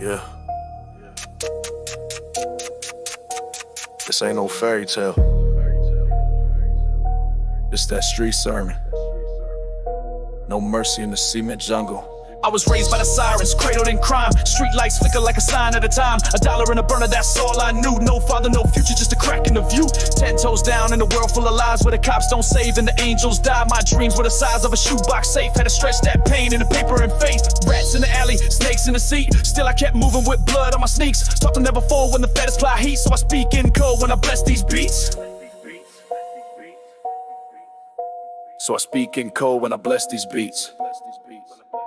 Yeah. This ain't no fairy tale. This that street sermon. No mercy in the cement jungle. I was raised by the sirens, cradled in crime. Street lights flicker like a sign at a time. $1 in a burner, that's all I knew. No father, no future, just a crack in the view. 10 toes down in a world full of lies, where the cops don't save and the angels die. My dreams were the size of a shoebox safe. Had to stretch that pain into paper and faith. Rats in the alley, snakes in the seat. Still I kept moving with blood on my sneaks. Taught to never fall when the feds fly heat. So I speak in code when I bless these beats. So I speak in code when I bless these beats.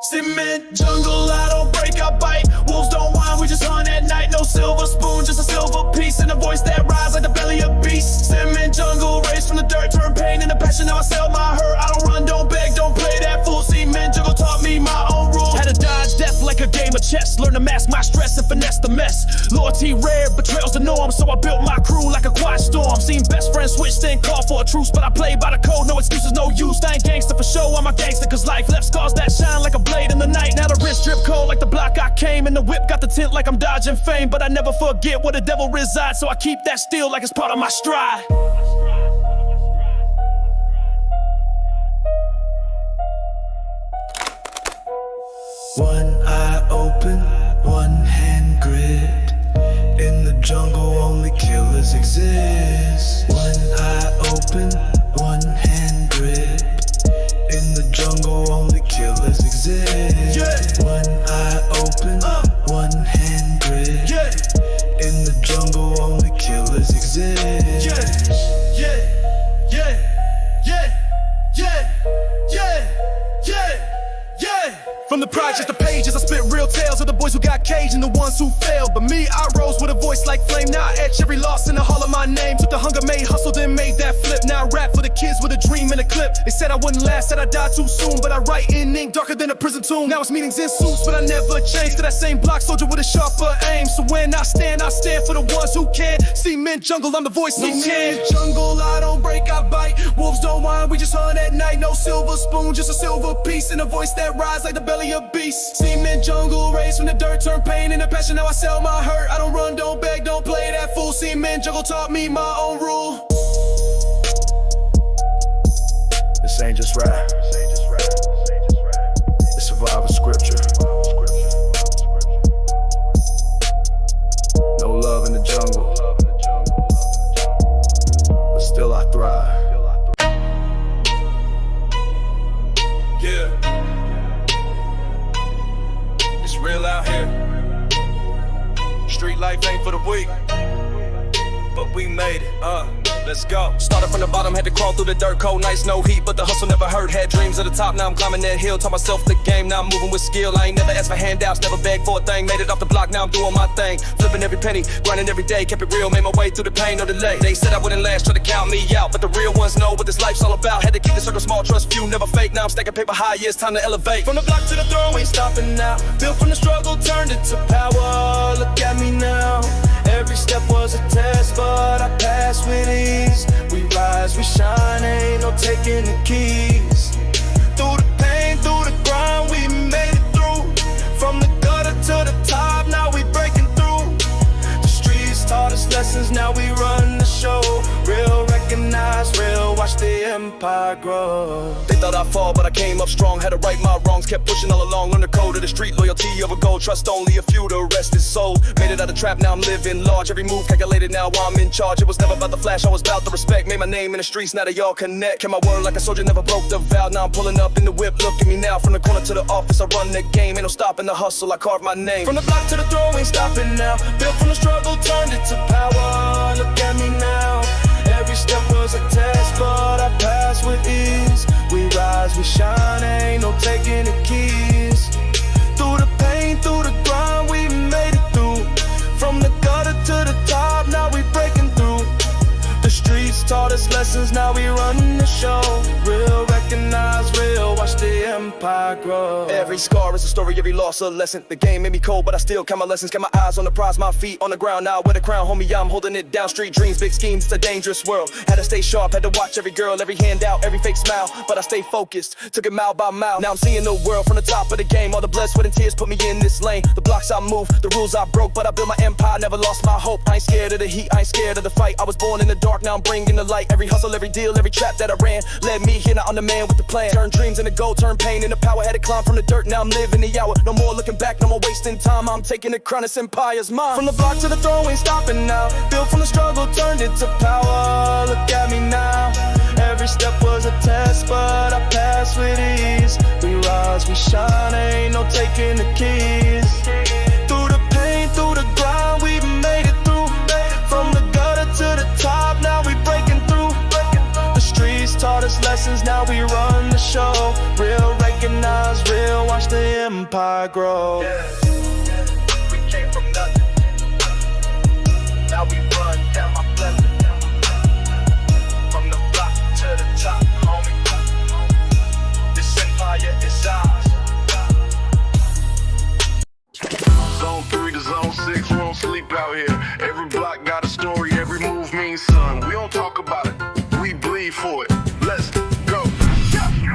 Cement jungle, I don't break, I bite. Wolves don't whine, we just hunt at night. No silver spoon, just a silver piece. And a voice that rises like the belly of beast. Cement jungle, raised from the dirt, turn pain into passion. Now I sell my hurt. I don't run, don't beg, don't play that fool. Cement jungle taught me my own rules. Had to dodge death like a game of chess. Learn to mask my stress and finesse the mess. Loyalty rare, betrayal's the norm. So I built my crew like a quiet storm. Seen best friends switch, then call for a truce. But I play by the code, no excuses, no use. I ain't gangster for show, I'm a gangster cause life left scars that shine like a blade in the night. Now the wrist drip cold like the block I came. And the whip got the tint like I'm dodging fame. But I never forget where the devil resides. So I keep that still like it's part of my stride. One eye open, one hand gripped. In the jungle only killers exist. One eye open, one hand gripped. In the jungle only killers exist. Yeah. One eye open, one hand gripped. Yeah. In the jungle only killers exist. Yeah, yeah, yeah, yeah, yeah, yeah, yeah, yeah. From the projects to pages, I spit real tales of the boys who got caged and the ones who failed. But me, I rose with a voice like flame. Now I etch every loss in the hall of my name. Took the hunger, made hustle, then made that flip. Now I rap for the kids with a dream and a clip. They said I wouldn't last, said I died too soon. But I write in ink darker than a prison tomb. Now it's meetings in suits, but I never changed. To that same block soldier with a sharper aim. So when I stand for the ones who can't. Cement jungle, I'm the voice who can. Cement jungle, I don't break, I bite. Wolves don't whine, we just hunt at night. No silver spoon, just a silver piece. And a voice that rises like the belly of beast. Cement jungle, raised from the dirt, turn pain into passion. Now I sell my hurt. I don't run, don't beg, don't play that fool. Cement jungle taught me my own rule. This ain't just rap. It's survival scripture. No love in the jungle, but still I thrive. Yeah, it's real out here. Street life ain't for the weak, but we made it, let's go. Started from the bottom, had to crawl through the dirt, cold nights, no heat, but the hustle never hurt. Had dreams at the top, now I'm climbing that hill. Taught myself the game, now I'm moving with skill. I ain't never asked for handouts, never begged for a thing. Made it off the block, now I'm doing my thing. Flipping every penny, grinding every day, kept it real, made my way through the pain, no delay. They said I wouldn't last, tried to count me out, but the real ones know what this life's all about. Had to keep the circle small, trust few, never fake. Now I'm stacking paper high, yeah, it's time to elevate. From the block to the throne, ain't stopping now. Built from the struggle, turned it to power. Look at me now. Every step was a test, but I passed with ease. We rise, we shine, ain't no taking the keys. Through the pain, through the grind, we made it through. From the gutter to the top, now we breaking through. The streets taught us lessons, now we run the show. Real, recognize real, watch the empire grow. They thought I'd fall, but I came up strong. Had to right my wrongs, kept pushing all along. Learn the code of the street, loyalty over gold. Trust only a few, the rest is sold. Made it out of trap, now I'm living large. Every move calculated, now I'm in charge. It was never about the flash, I was about the respect. Made my name in the streets, now they all connect. Kept my word like a soldier, never broke the vow. Now I'm pulling up in the whip, look at me now. From the corner to the office, I run the game. Ain't no stopping the hustle, I carve my name. From the block to the throne, ain't stopping now. Built from the struggle, turned it to power. Look at me now. Every step was a test, but I passed with ease. We rise, we shine, ain't no taking the keys. Through the pain, through the grind, we made it through. From the gutter to the top, now we breaking through. The streets taught us lessons, now we run the show. Real, recognize real, watch the empire grow. Every scar is a story, every loss a lesson. The game made me cold, but I still count my lessons. Got my eyes on the prize, my feet on the ground. Now with a crown, homie, I'm holding it down. Street dreams, big schemes, it's a dangerous world. Had to stay sharp, had to watch every girl, every handout, every fake smile. But I stayed focused, took it mile by mile. Now I'm seeing the world from the top of the game. All the blood, sweat, and tears put me in this lane. The blocks I moved, the rules I broke, but I built my empire, never lost my hope. I ain't scared of the heat, I ain't scared of the fight. I was born in the dark, now I'm bringing the light. Every hustle, every deal, every trap that I ran led me here, now I'm the man with the plan. Turn dreams into gold, turn pain into power. Had to climb from the dirt, now I'm living the hour. No more looking back, no more wasting time. I'm taking the crown, this empire's mine. From the block to the throne, ain't stopping now. Built from the struggle, turned it to power. Look at me now. Every step was a test, but I passed with ease. We rise, we shine, ain't no taking the keys. Through the pain, through the grind, we made it through. From the gutter to the top, now we breaking through. The streets taught us lessons, now we run the show. Real, recognize real, watch the empire grow. We came from nothing, now we run down my blessing. From the block to the top, homie, this empire is ours. Zone 3 to Zone 6, we don't sleep out here. Every block got a story, every move means something. We don't talk about it, we bleed for it. Let's go.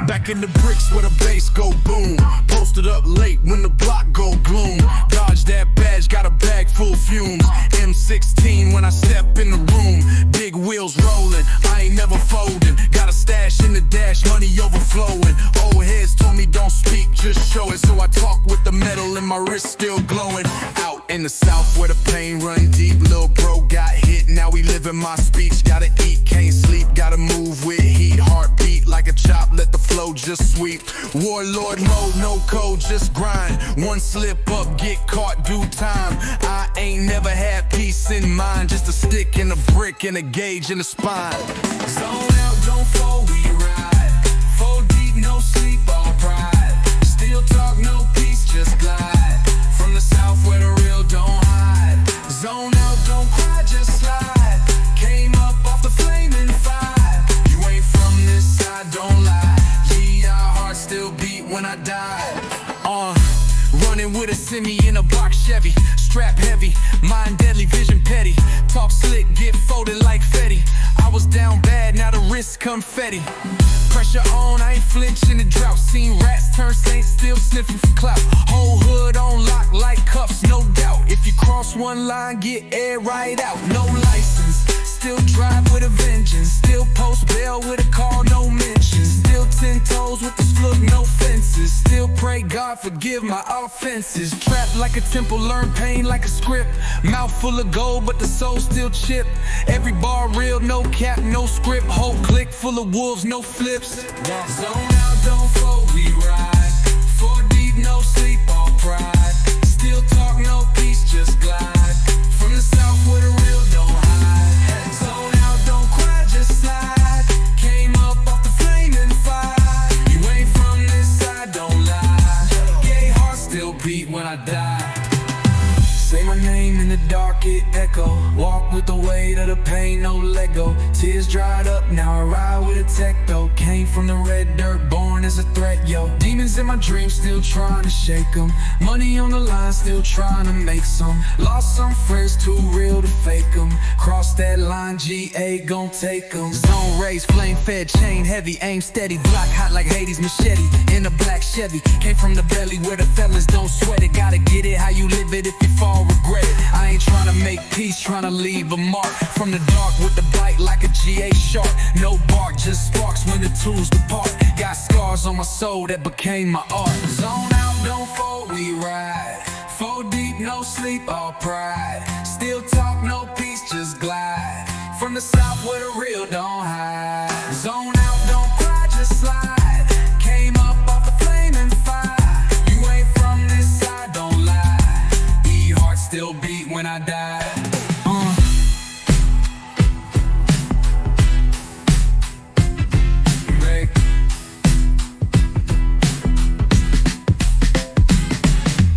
Back in the bricks where the bass go boom. Posted up late when the block go gloom. Dodge that badge, got a bag full fumes. M16 when I step in the room. Big wheels rolling, I ain't never folding. Got a stash in the dash, money overflowing. Old heads told me don't speak, just show it. So I talk with the metal and my wrist still glowing. Out in the south where the pain run deep. Lil' bro got hit, now we live in my speech. Gotta eat, can't sleep, gotta move with heat. Heartbeat like a chop, let the flow just sweep. Warlord mode, no code, just grind. One slip up, get caught, due time. I ain't never had peace in mind. Just a stick and a brick and a gauge in the spine. Zone out, don't fall, we ride. Fall deep, no sleep, all pride. Still talk, no peace, just glide. From the south where the real don't hide. Zone out, don't cry, just slide. Came up off the flaming fire. You ain't from this side, don't lie. Yeah, our hearts still beat when I die. Running with a semi in a box Chevy. Strap heavy, mind deadly, vision petty. Talk slick, get folded like Fetty. I was down bad, now the wrist confetti. Pressure on, I ain't flinching the drought. Seen rats turn saints, still sniffing for clout. Whole hood on lock like cuffs, no doubt. If you cross one line, get air right out. No license, still drive with a vengeance. Still post bail with a call, no mention. Still 10 toes with the slug, no fences. Still pray God forgive my offenses. Trapped like a temple, learn pain like a script. Mouth full of gold, but the soul still chipped. Every bar real, no cap, no script. Whole clique full of wolves, no flips. Zone out, don't fold, we ride. 4 deep, no sleep, all pride. Still talk, no peace, just glide. From the south where the real don't hide. Zone out, don't cry, just slide. Came up off the flaming fire. You ain't from this side, don't lie. Gay heart still beat when I die. Say my name in the dark, it echo. Walk with the weight of the pain, no Lego. Tears dried up, now I ride with a tech though. Came from the red dirt, born as a threat, yo. Demons in my dreams, still trying to shake them. Money on the line, still trying to make some. Lost some friends, too real to fake them. Cross that line, GA gon' take them. Zone raised, flame fed, chain heavy, aim steady. Block hot like Hades, machete, in a black Chevy. Came from the belly where the fellas don't sweat it. Gotta get it how you live it, if you fall, regret it. I ain't trying to make peace, trying to leave a mark. From the dark with the bite like a GA shark. No bark, just sparks when the tools depart. Got scars on my soul that became my art. Zone out, don't fold, we ride. 4 deep, no sleep, all pride. Still talk, no peace, just glide. From the south where the real don't hide. Zone out, don't cry, just slide. Came up off the flaming fire. You ain't from this side, don't lie. E-heart still beat when I die.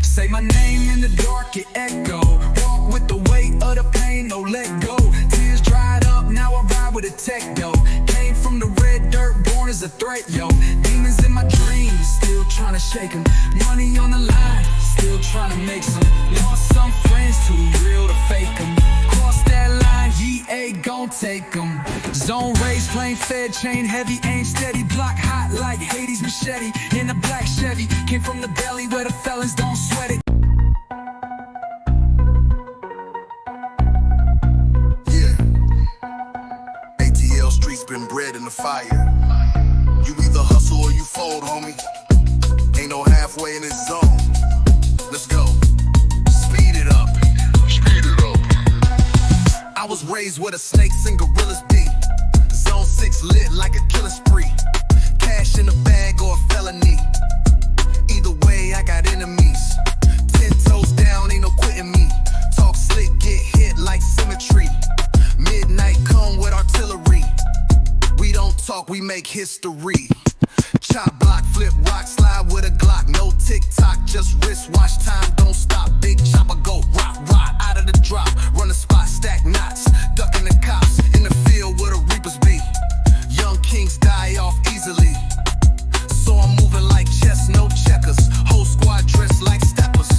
Say my name in the dark, it echo. Walk with the weight of the pain, no let go. Tears dried up, now I ride with a tech though. Came from the red dirt, born as a threat, yo. Demons in my dreams, still trying to to shake 'em. Money on the line, still trying to make some. Lost some friends, too real to fake 'em. Cross that line, EA gon' take 'em. Zone raised, plain fed, chain heavy, aim steady, block hot like Hades machete. In a black Chevy, came from the belly where the felons don't sweat it. Streets been bred in the fire. You either hustle or you fold, homie. Ain't no halfway in this zone. Let's go. Speed it up. Speed it up. I was raised where the snakes and gorillas be. Zone 6 lit like a killer spree. Cash in a bag or a felony. Either way, I got enemies. 10 toes down, ain't no quitting me. Talk slick, get hit like symmetry. Midnight come with artillery. We don't talk, we make history. Chop block, flip rock, slide with a Glock. No tick-tock, just wristwatch, time don't stop. Big chopper go rock, rock, out of the drop. Run the spot, stack knots, ducking the cops. In the field where the reapers be. Young kings die off easily. So I'm moving like chess, no checkers. Whole squad dressed like steppers.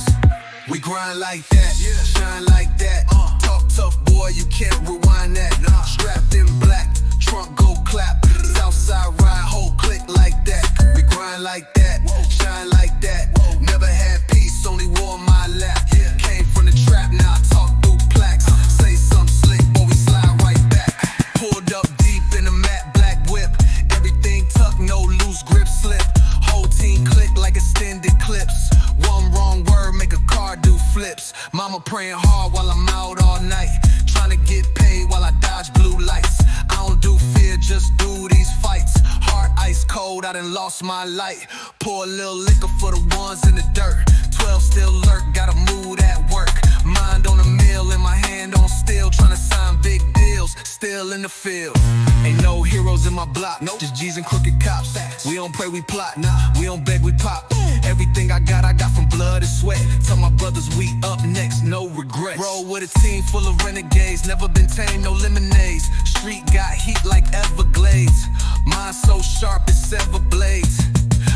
We grind like that, shine like that. Talk tough, boy, you can't rewind that. Strapped in black, trunk go clap. Southside ride, whole click like that. We grind like that, shine like that. Never had peace, only war on my lap. Came from the trap, now I talk through plaques. Say something slick, boy, we slide right back. Pulled up deep in a matte black whip. Everything tucked, no loose grip slip. Whole team click like extended clips. One wrong word, make a car do flips. Mama praying hard while I'm out all night. Trying to get paid while I dodge blue lights. I don't do fear, just do these fights. Heart ice cold, I done lost my light. Pour a little liquor for the ones in the dirt. 12 still lurk, got a mood at work. Mind on a mill and my hand on steel. Trying to sign big deals, still in the field. Ain't no heroes in my block, just G's and crooked cops. We don't pray, we plot, we don't beg, we pop. Everything I got from blood and sweat. Tell my brothers we up next, no regrets. Roll with a team full of renegades. Never been tamed, no lemonades. Street got heat like Everglades. Mind so sharp it's sever blades.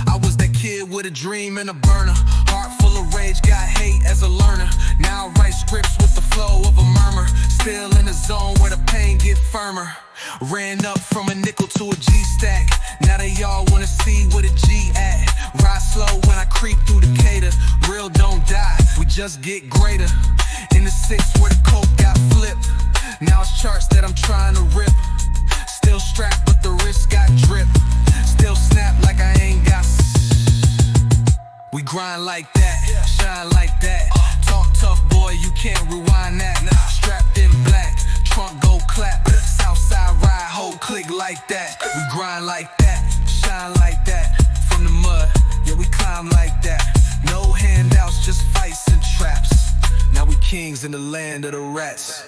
I was that kid with a dream and a burner. Heart full of rage, got hate as a learner. Now I write scripts with the flow of a murmur. Still in the zone where the pain get firmer. Ran up from a nickel to a G-stack. Now they all wanna see where the G at. Ride slow when I creep through the cater. Real don't die, we just get greater. In the 6 where the coke got flipped. Now it's charts that I'm trying to rip. Still strapped but the wrist got drip. Still snap like I ain't got. We grind like that, shine like that. Talk tough, boy, you can't rewind that. Strapped in black, trunk go clap. Southside ride, whole click like that. We grind like that, shine like that. From the mud, yeah, we climb like that. No handouts, just fights and traps. Now we kings in the land of the rats.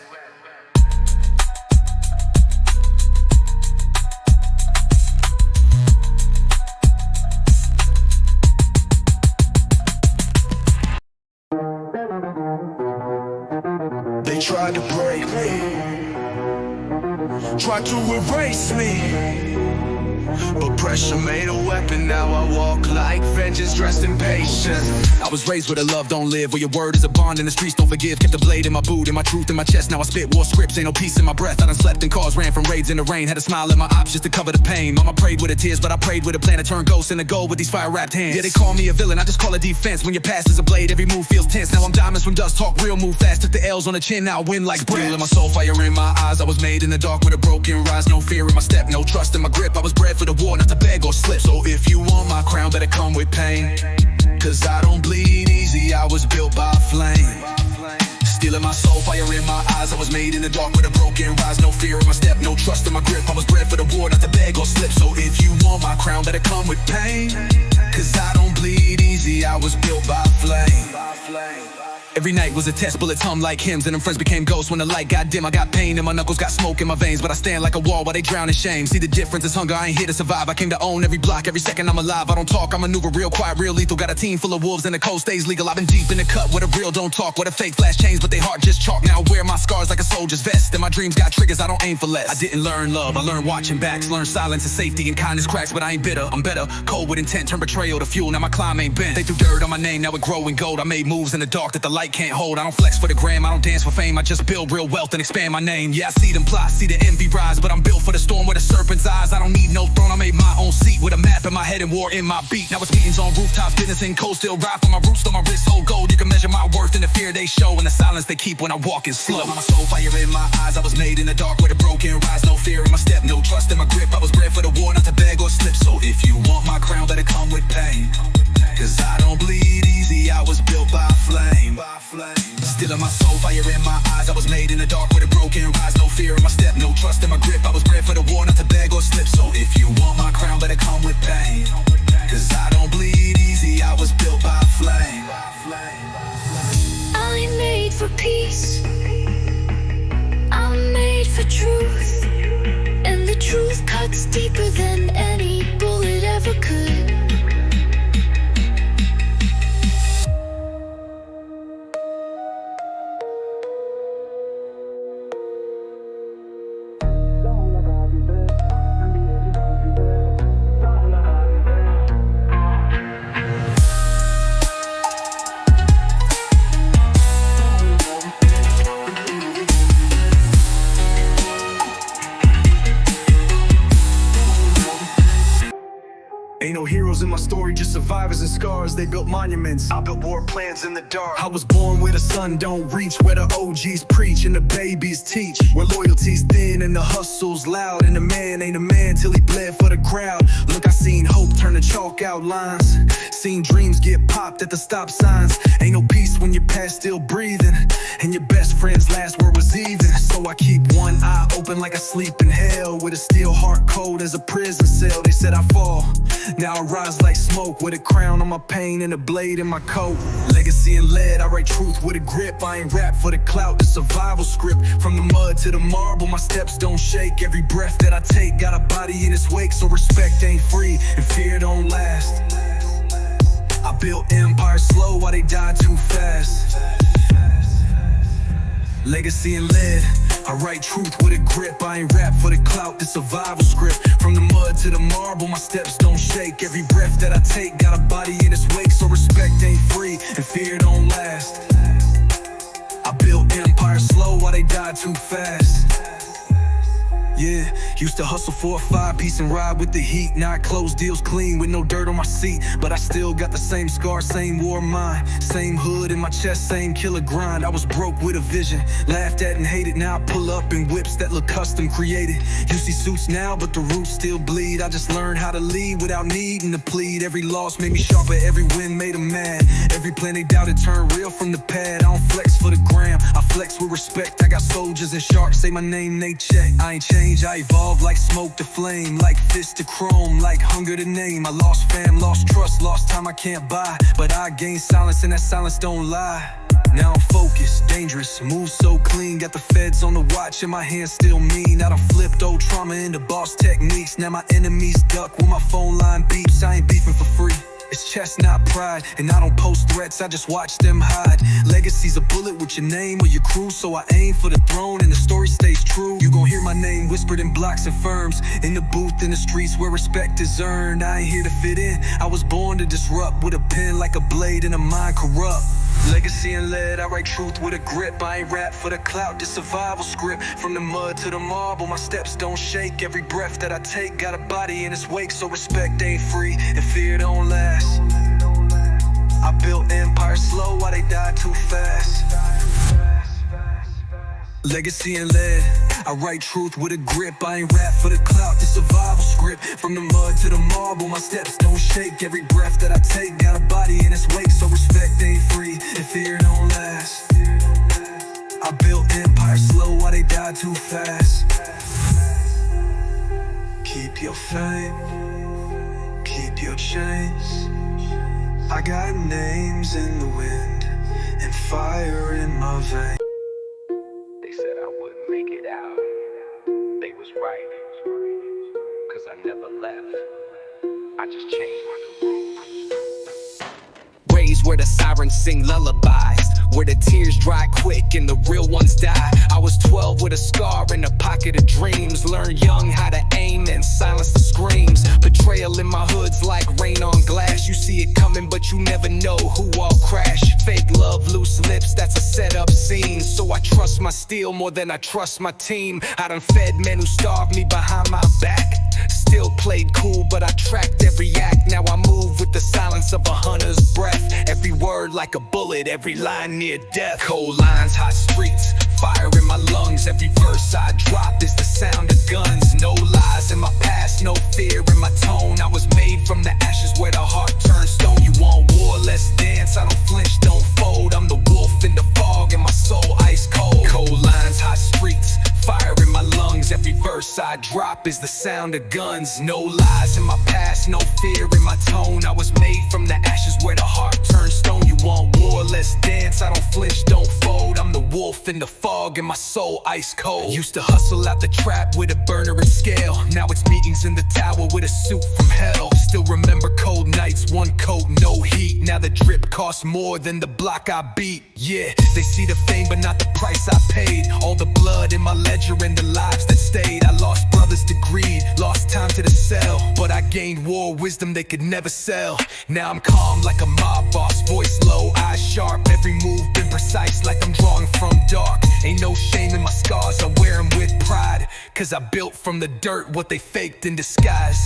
They tried to break me, tried to erase me, but pressure made a weapon. Now I walk like vengeance dressed in patience. I was raised where the love don't live, where your word is a bond and the streets don't forgive. Kept the blade in my boot and my truth in my chest. Now I spit war scripts, ain't no peace in my breath. I done slept in cars, ran from raids in the rain. Had a smile in my ops just to cover the pain. Mama prayed with her tears, but I prayed with a plan to turn ghosts into gold with these fire-wrapped hands. Yeah, they call me a villain, I just call it defense. When your past is a blade, every move feels tense. Now I'm diamonds from dust, talk real, move fast. Took the L's on the chin, now I win like Brent. In my soul, fire in my eyes. I was made in the dark with a broken rise. No fear in my step, no trust in my grip. I was bred for the war, not to beg or slip. So if you want my crown, better come with pain. Cause I don't bleed easy, I was built by flame. Stealing my soul, fire in my eyes. I was made in the dark with a broken rise. No fear in my step, no trust in my grip. I was bred for the war, not to beg or slip. So if you want my crown, better come with pain. Cause I don't bleed easy, I was built by flame. Every night was a test, bullets hum like hymns, and them friends became ghosts when the light got dim. I got pain and my knuckles got smoke in my veins, but I stand like a wall while they drown in shame. See the difference is hunger, I ain't here to survive. I came to own every block, every second I'm alive. I don't talk, I maneuver real quiet, real lethal. Got a team full of wolves and the code stays legal. I've been deep in the cut where the real don't talk, where the fake flash chains but they heart just chalk. Now I wear my scars like a soldier's vest, and my dreams got triggers, I don't aim for less. I didn't learn love, I learned watching backs. Learned silence and safety and kindness cracks, but I ain't bitter, I'm better. Cold with intent, turn betrayal to fuel, now my climb ain't bent. They threw dirt on my name, now it grow in gold. I made moves in the dark that the light can't hold. I don't flex for the gram, I don't dance for fame. I just build real wealth and expand my name. Yeah, I see them plot, see the envy rise, but I'm built for the storm with a serpent's eyes. I don't need no throne, I made my own seat with a map in my head and war in my beat. Now it's meetings on rooftops, business in cold, still ride for my roots, on my wrist hold gold. You can measure my worth in the fear they show and the silence they keep when I walk in slow. My soul fire in my eyes, I was made in the dark where the broken rise. No fear in my step, no trust in my grip. I was bred for the war, not to beg or slip. So if you want my crown, let it come with pain, cause I don't bleed easy, I was built by flame. Still in my soul, fire in my eyes, I was made in the dark with a broken rise. No fear in my step, no trust in my grip. I was bred for the war, not to beg or slip. So if you want my crown, let it come with pain, cause I don't bleed easy, I was built by flame. I'm made for peace, I'm made for truth, and the truth cuts deeper than any bullet ever could. Ain't no heroes in my story, just survivors and scars. They built monuments, I built war plans in the dark. I was born where the sun don't reach, where the OGs preach and the babies teach, where loyalty's thin and the hustle's loud, and the man ain't a man till he bled for the crowd. Look, I seen hope turn to chalk outlines, seen dreams get popped at the stop signs. Ain't no peace when your past still breathing, and your best friend's last word was even. So I keep one eye open like I sleep in hell, with a steel heart cold as a prison cell. They said I fall, now I rise like smoke, with a crown on my pain and a blade in my coat. Legacy and lead, I write truth with a grip. I ain't rap for the clout, the survival script. From the mud to the marble, my steps don't shake. Every breath that I take got a body in its wake. So respect ain't free and fear don't last. I built empires slow while they died too fast. Legacy and lead, I write truth with a grip. I ain't rap for the clout, the survival script. From the mud to the marble, my steps don't shake. Every breath that I take got a body in its wake. So respect ain't free and fear don't last. I built empires slow while they died too fast. Yeah, used to hustle for a 5-piece and ride with the heat. Now I close deals clean with no dirt on my seat, but I still got the same scars, same war mind, same hood in my chest, same killer grind. I was broke with a vision, laughed at and hated. Now I pull up in whips that look custom created. You see suits now, but the roots still bleed. I just learned how to lead without needing to plead. Every loss made me sharper, every win made them mad. Every plan they doubted turned real from the pad. I don't flex for the gram, I flex with respect. I got soldiers and sharks, say my name, they check. I ain't changed, I evolved like smoke to flame, like fist to chrome, like hunger to name. I lost fam, lost trust, lost time I can't buy, but I gained silence and that silence don't lie. Now I'm focused, dangerous, move so clean. Got the feds on the watch and my hands still mean. I done flipped old trauma into boss techniques. Now my enemies duck when my phone line beeps. I ain't beefing for free, it's chest, not pride. And I don't post threats, I just watch them hide. Legacy's a bullet with your name or your crew, so I aim for the throne and the story stays true. You gon' hear my name whispered in blocks and firms, in the booth, in the streets where respect is earned. I ain't here to fit in, I was born to disrupt, with a pen like a blade and a mind corrupt. Legacy and lead, I write truth with a grip. I ain't rap for the clout, the survival script. From the mud to the marble, my steps don't shake. Every breath that I take got a body in its wake. So respect ain't free and fear don't last. I built empires slow while they died too fast. Legacy and lead, I write truth with a grip. I ain't rap for the clout, the survival script. From the mud to the marble, my steps don't shake. Every breath that I take got a body in its wake. So respect ain't free and fear don't last. I built empires slow while they died too fast. Keep your fame, keep your chains. I got names in the wind and fire in my veins. They said I wouldn't make it out. They was right, 'cause I never left. I just changed my rules. Raised where the sirens sing lullabies, where the tears dry quick and the real ones die. I was 12 with a scar in a pocket of dreams. Learned young how to aim and silence the screams. Betrayal in my hood's like rain on glass. You see it coming but you never know who all crash. Fake love, loose lips, that's a set-up scene. So I trust my steel more than I trust my team. I done fed men who starved me behind my back. Still played cool, but I tracked every act. Now I move with the silence of a hunter's breath. Every word like a bullet, every line near death. Cold lines, hot streets, fire in my lungs. Every verse I drop is the sound of guns. No lies in my past, no fear in my tone. I was made from the ashes where the heart turns stone. You want war, let's dance. I don't flinch, don't fold. I'm the wolf in the fog and my soul ice cold. Cold lines, hot streets, fire in my lungs. Every verse I drop is the sound of guns. No lies in my past, no fear in my tone. I was made from the ashes where the heart turns stone. You want war, let's dance. I don't flinch, don't fold. I'm the wolf in the fog and my soul ice cold. Used to hustle out the trap with a burner and scale. Now it's meetings in the tower with a suit from hell. Still remember cold nights, one coat, no heat. Now the drip costs more than the block I beat. Yeah, they see the fame but not the price I paid. All the blood in my ledger and the lives that stayed. I lost brothers to greed, lost time to the cell, but I gained war wisdom they could never sell. Now I'm calm like a mob boss, voice low, eyes sharp. Every move been precise like I'm drawing from dark. Ain't no shame in my scars, I wear them with pride, 'cause I built from the dirt what they faked in disguise.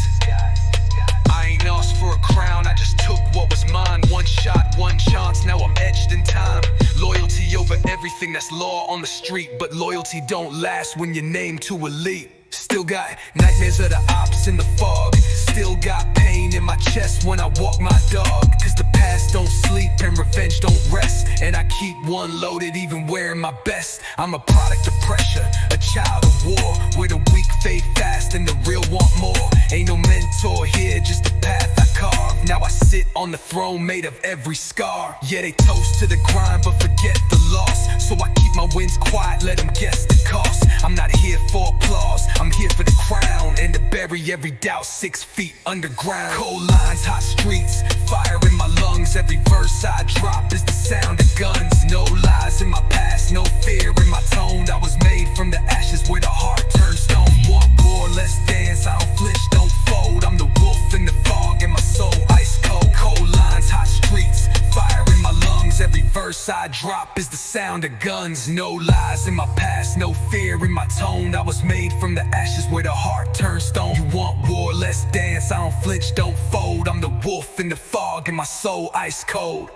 I ain't asked for a crown, I just took what was mine. One shot, one chance, now I'm etched in time. Loyalty over everything, that's law on the street. But loyalty don't last when you're named too elite. Still got nightmares of the ops in the fog. Still got pain in my chest when I walk my dog. 'Cause the past don't sleep and revenge don't rest. And I keep one loaded even wearing my best. I'm a product of pressure, a child of war, where the weak fade fast and the real want more. Ain't no mentor here, just a path I carve. Now I sit on the throne made of every scar. Yeah, they toast to the grind but forget the loss. So I keep my wins quiet, let them guess the cost. I'm not here for applause, I'm here for the crown. And to bury every doubt 6 feet underground. Cold lines, hot streets, fire in my lungs. Every verse I drop is the sound of guns. No lies in my past, no fear in my tone. I was made from the ashes where the heart turns stone. Want war, let's dance, I don't flinch, don't fold. I'm the wolf in the fog and my soul ice cold. Cold lines, hot streets, fire in my lungs. Every verse I drop is the sound of guns. No lies in my past, no fear in my tone. I was made from the ashes where the heart turns stone. You want war, let's dance, I don't flinch, don't fold. I'm the wolf in the fog and my soul ice cold.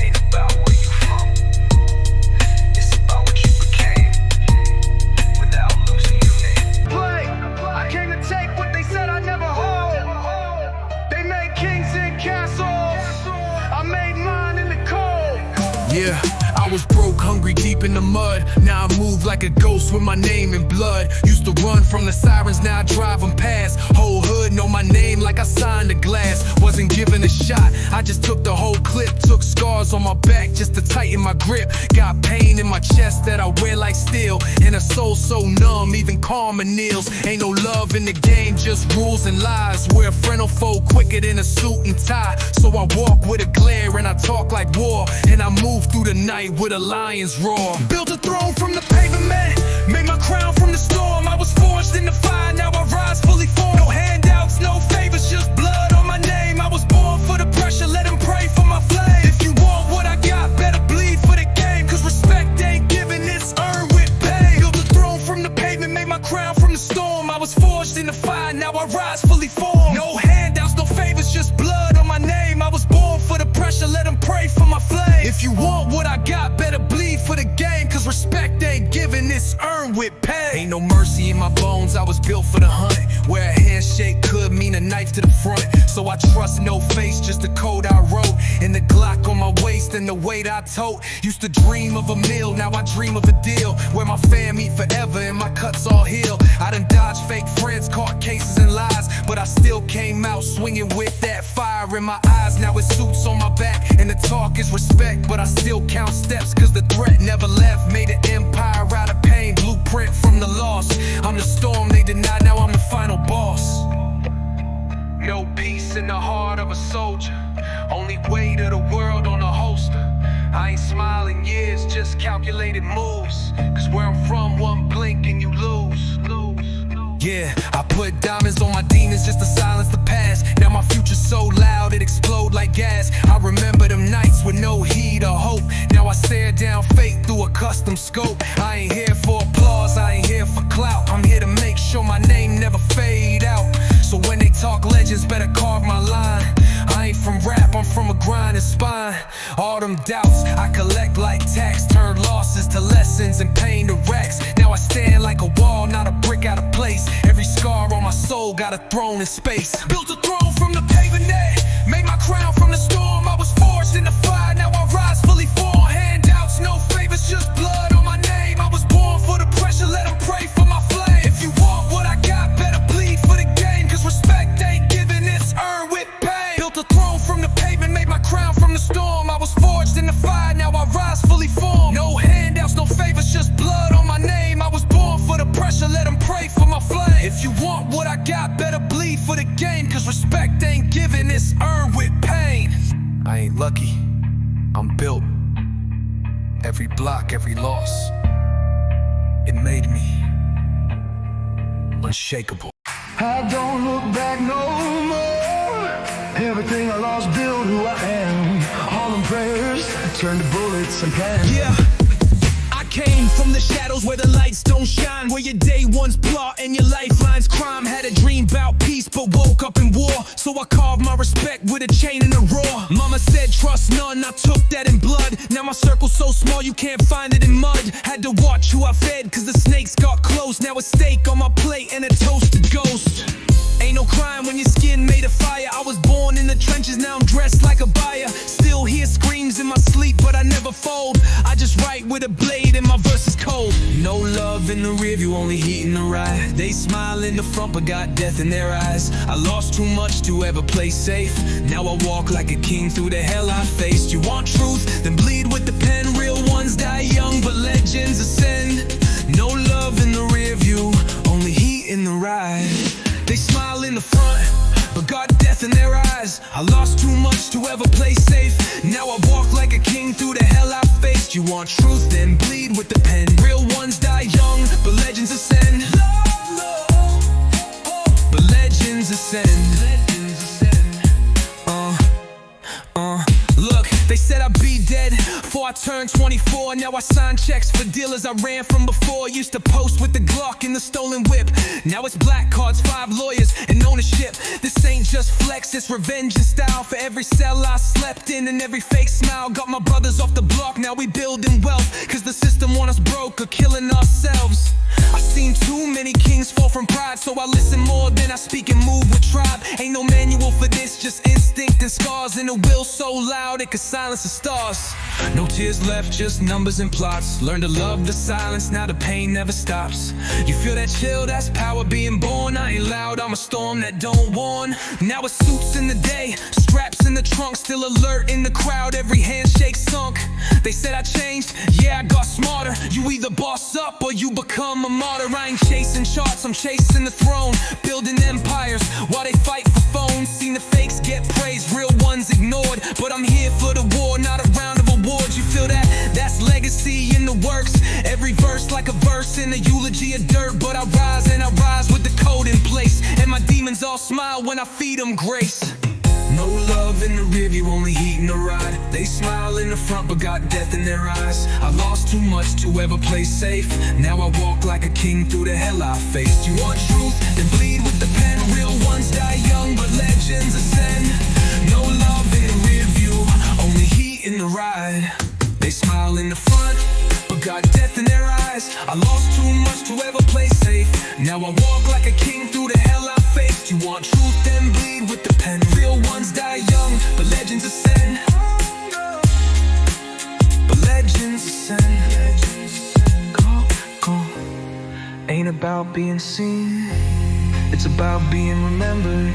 Ain't about where you from, it's about what you became without losing your name. Play, I came to take what they said I never hold. They made kings in castles, I made mine in the cold. Yeah, I was broke, hungry, deep in the mud. Now I move like a ghost with my name in blood. Used to run from the sirens, now I drive them past. Whole hood know my name like I signed the glass. Wasn't given a shot, I just took the whole clip. Took scars on my back just to tighten my grip. Got pain in my chest that I wear like steel. And a soul so numb, even karma kneels. Ain't no love in the game, just rules and lies. Where a friend will fold quicker than a suit and tie. So I walk with a glare and I talk like war. And I move through the night with a lion's roar. Built a throne from the pavement, made my crown from the storm. I was forged in the fire, now I rise fully formed. No handouts, no favors, just blood on my name. I was born for the pressure, let them pray for my flame. If you want what I got, better bleed for the game. 'Cause respect ain't given, it's earned with pain. Built a throne from the pavement, made my crown from the storm. I was forged in the fire, now I rise fully formed. No handouts, no favors, just blood on my name. I was born for the pressure, let them pray for my flame. If you want what I got, better bleed for the game. 'Cause respect ain't given, it's earned earned with pain. Ain't no mercy in my bones, I was built for the hunt, where a handshake could mean a knife to the front. So I trust no face, just the code I wrote, and the Glock on my waist and the weight I tote. Used to dream of a meal, now I dream of a deal where my fam eat forever and my cuts all heal. I done dodged fake friends, caught cases and lies, but I still came out swinging with that fire in my eyes. Now it's suits on my back and the talk is respect, but I still count steps cause the threat never left. Made an empire out of pain, blueprint from the loss. I'm the storm they deny, now I'm the final boss. No peace in the heart of a soldier, only weight of the world on a holster. I ain't smiling years, just calculated moves, cause where I'm from, one blink and you lose. Yeah, I put diamonds on my demons just to silence the past. Now my future's so loud it explode like gas. I remember them nights with no heat or hope. Now I stare down fate through a custom scope. I ain't here for applause, I ain't here for clout. I'm here to make sure my name never fade out. So when they talk legends, better carve my line. I ain't from rap, I'm from a grind and spine. All them doubts I collect like tax, turn losses to lessons and pain to racks. Now I stand like a wall, not a brick out of place. Every scar on my soul got a throne in space. Built a throne from the pavement, made my crown from the storm. I was forged in the fire, now I rise fully formed. Handouts, no favors, just blood on my name. I was born for the pressure, let them pray for my flame. If you want what I got, better bleed for the game, cause respect ain't given, it's earned with pain. Built a throne from the pavement, made my crown from the storm. I was forged in the fire, now I rise fully formed. No handouts, no favors, just blood on my name. I was born for the pressure, let them pray for my flame. If you want what I got, better bleed for the game, cause respect ain't given, it's earned with pain. I ain't lucky, I'm built. Every block, every loss, it made me unshakable. I don't look back no more. Everything I lost built who I am. All them prayers turned to bullets and plans. Yeah, I came from the shadows where the lights don't shine, where your day one's plot and your lifeline's crime. Had a dream about peace but woke up in war, so I carved my respect with a chain and a roar. Mama said trust none, I took that in blood. Now my circle's so small you can't find it in mud. Had to watch who I fed cause the snakes got close. Now a steak on my plate and a toasted ghost. Ain't no crime when your skin made of fire. I was born in the trenches, now I'm dressed like a buyer. Still hear screams in my sleep, but I never fold. I just write with a blade and my verse is cold. No love in the rearview, only heat in the ride. They smile in the front, but got death in their eyes. I lost too much to ever play safe. Now I walk like a king through the hell I faced. You want truth? Then bleed with the pen. Real ones die young, but legends ascend. No love in the rearview, only heat in the ride. They smile in the front, but got death in their eyes. I lost too much to ever play safe. Now I walk like a king through the hell I faced. You want truth, then bleed with the pen. Real ones die young, but legends ascend. But legends ascend. Look, they said I'd be dead before I turned 24. Now I sign checks for dealers I ran from before. Used to post with the Glock in the stolen whip. Now it's black cards, 5 lawyers, and ownership. This ain't just flex, it's revenge and style. For every cell I slept in and every fake smile. Got my brothers off the block, now we building wealth, cause the system want us broke or killing ourselves. I seen too many kings fall from pride, so I listen more than I speak and move with tribe. Ain't no manual for this, just instinct and scars. And a will so loud it could silence the stars. No tears left, just numbers and plots. Learn to love the silence, now the pain never stops. You feel that chill, that's power being born. I ain't loud, I'm a storm that don't warn. Now it's suits in the day, straps in the trunk. Still alert in the crowd, every handshake sunk. They said I changed, yeah I got smarter. You either boss up or you become a martyr. I ain't chasing charts, I'm chasing the throne. Building empires while they fight for phones. Seen the fakes get praised, real ones ignored. But I'm here for the war, not a round of awards. You feel that? That's legacy in the works. Every verse like a verse in a eulogy of dirt. But I rise and I rise with the code in place. And my demons all smile when I feed them grace. No love in the rearview, only heat in the ride. They smile in the front but got death in their eyes. I lost too much to ever play safe. Now I walk like a king through the hell I faced. You want truth? Then bleed with the pen. Real ones die young but legends ascend. No love in the rearview, only heat in the ride. They smile in the front but got death in their eyes. rise. I lost too much to ever play safe. Now I walk like a king through the hell I faced. You want truth, then bleed with the pen. Real ones die young, but legends ascend. But legends ascend. Go. Ain't about being seen, it's about being remembered.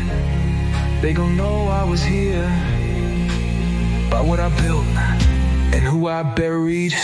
They gon' know I was here by what I built and who I buried.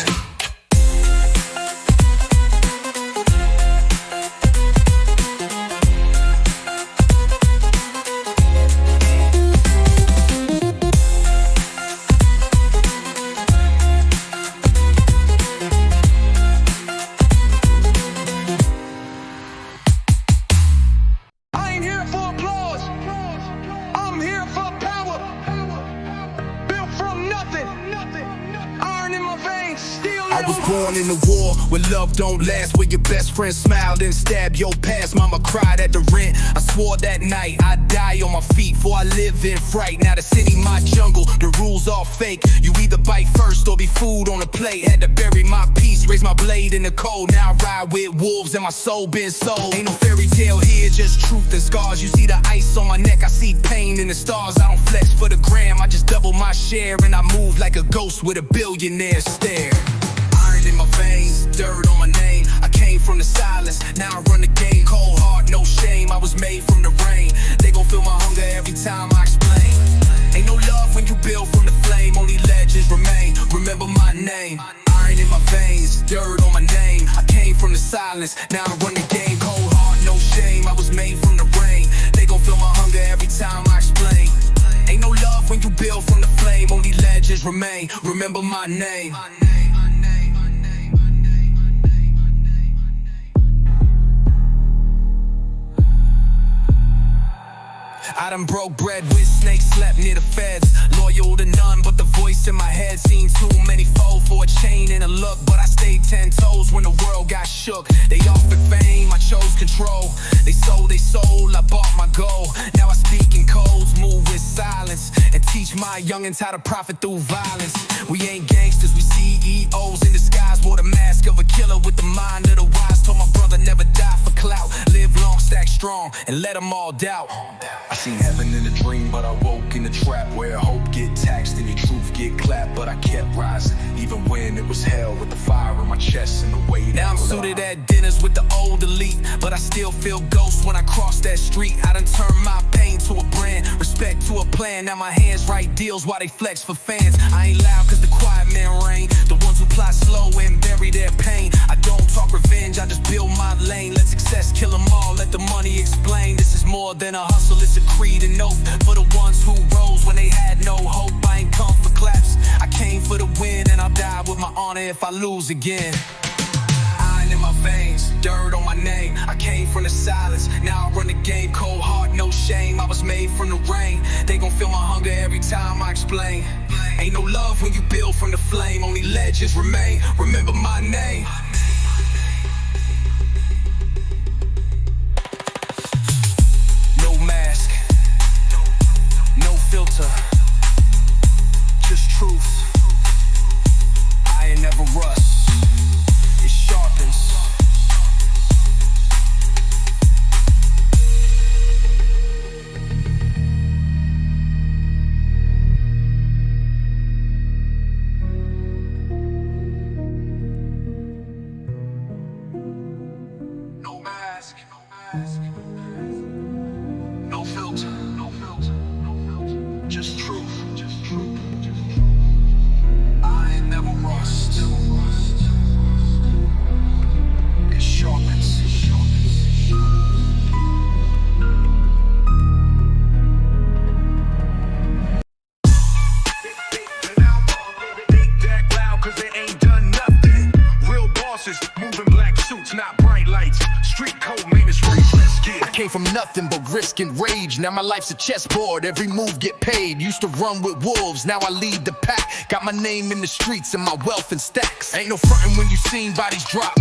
I was born in a war where love don't last, where your best friend smiled and stabbed your past. Mama cried at the rent. I swore that night I'd die on my feet before I live in fright. Now the city my jungle, the rules all fake. You either bite first or be food on a plate. Had to bury my peace, raise my blade in the cold. Now I ride with wolves and my soul been sold. Ain't no fairy tale here, just truth and scars. You see the ice on my neck, I see pain in the stars. I don't flex for the gram, I just double my share. And I move like a ghost with a billionaire stare. In my veins, dirt on my name. I came from the silence, now I run the game. Cold heart, no shame, I was made from the rain. They gon' feel my hunger every time I explain. Ain't no love when you build from the flame. Only legends remain, remember my name. Iron in my veins, dirt on my name. I came from the silence, now I run the game. Cold heart, no shame, I was made from the rain. They gon' feel my hunger every time I explain. Ain't no love when you build from the flame. Only legends remain, remember my name. I done broke bread with snakes, slept near the feds. Loyal to none but the voice in my head. Seen too many fall for a chain and a look, but I stayed 10 toes when the world got shook. They offered fame, I chose control. They sold their soul, I bought my goal. Now I speak in codes, move with silence, and teach my youngins how to profit through violence. We ain't gangsters, we CEOs in disguise. Wore the mask of a killer with the mind of the wise. Told my brother never die for clout. Live long, stack strong, and let them all doubt. I seen heaven in a dream, but I woke in the trap where hope get taxed and your truth get clapped. But I kept rising, even when it was hell, with the fire in my chest and the weight. Now I'm suited at dinners with the old elite, but I still feel ghosts when I cross that street. I done turned my pain to a brand, respect to a plan. Now my hands write deals while they flex for fans. I ain't loud cause the quiet men reign, the ones who plot slow and bury their pain. I don't talk revenge, I just build my lane. Let success kill them all, let the money explain. This is more than a hustle, it's a creed and oath for the ones who rose when they had no hope. I ain't come for claps, I came for the win, and I'll die with my honor if I lose again. Iron in my veins, dirt on my name. I came from the silence, now I run the game. Cold heart, no shame, I was made from the rain. They gon' feel my hunger every time I explain. Ain't no love when you build from the flame. Only legends remain, remember my name. No mask, no filter, just truth. I ain't never rust, it sharpens. No mask, no filter, just truth, I ain't never rust, it sharpens. That loud cause they ain't done nothing. Real bosses, moving black suits, not bright lights. Street code, man, it's rage, let's get it. I came from nothing but risk and rage. Now my life's a chessboard, every move get paid. Used to run with wolves, now I lead the pack. Got my name in the streets and my wealth in stacks. Ain't no frontin' when you seen bodies drop.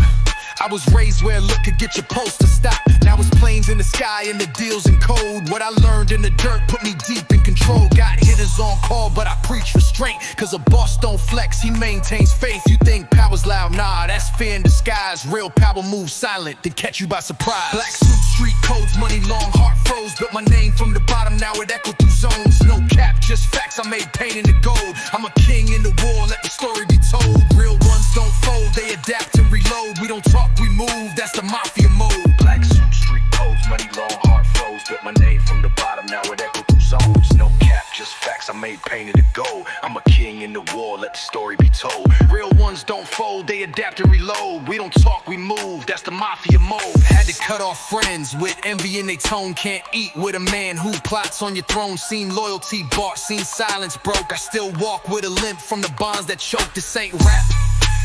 I was raised where look could get your post to stop. Now it's planes in the sky and the deals in code. What I learned in the dirt put me deep in control. Got hitters on call, but I preach restraint. Cause a boss don't flex, he maintains faith. You think power's loud, nah, that's fear in disguise. Real power moves silent to catch you by surprise. Black suit, street codes, money long, heart froze. Built my name from the bottom, now it echoed through zones. No cap, just facts, I made pain in the gold. I'm a king in the war, let the story be told. Real ones don't fold, they adapt and reload. We don't talk, we move, that's the mafia mode. Black suit, street codes, money long, heart froze. Built my name from the bottom, now it echoed through zones. No cap, just facts, I made pain in the gold. I'm a king in the war, let the story be told. Real ones don't fold, they adapt and reload. We don't talk, we move, that's the mafia mode. Had to cut off friends with envy in their tone. Can't eat with a man who plots on your throne. Seen loyalty bought, seen silence broke. I still walk with a limp from the bonds that choke. This ain't rap,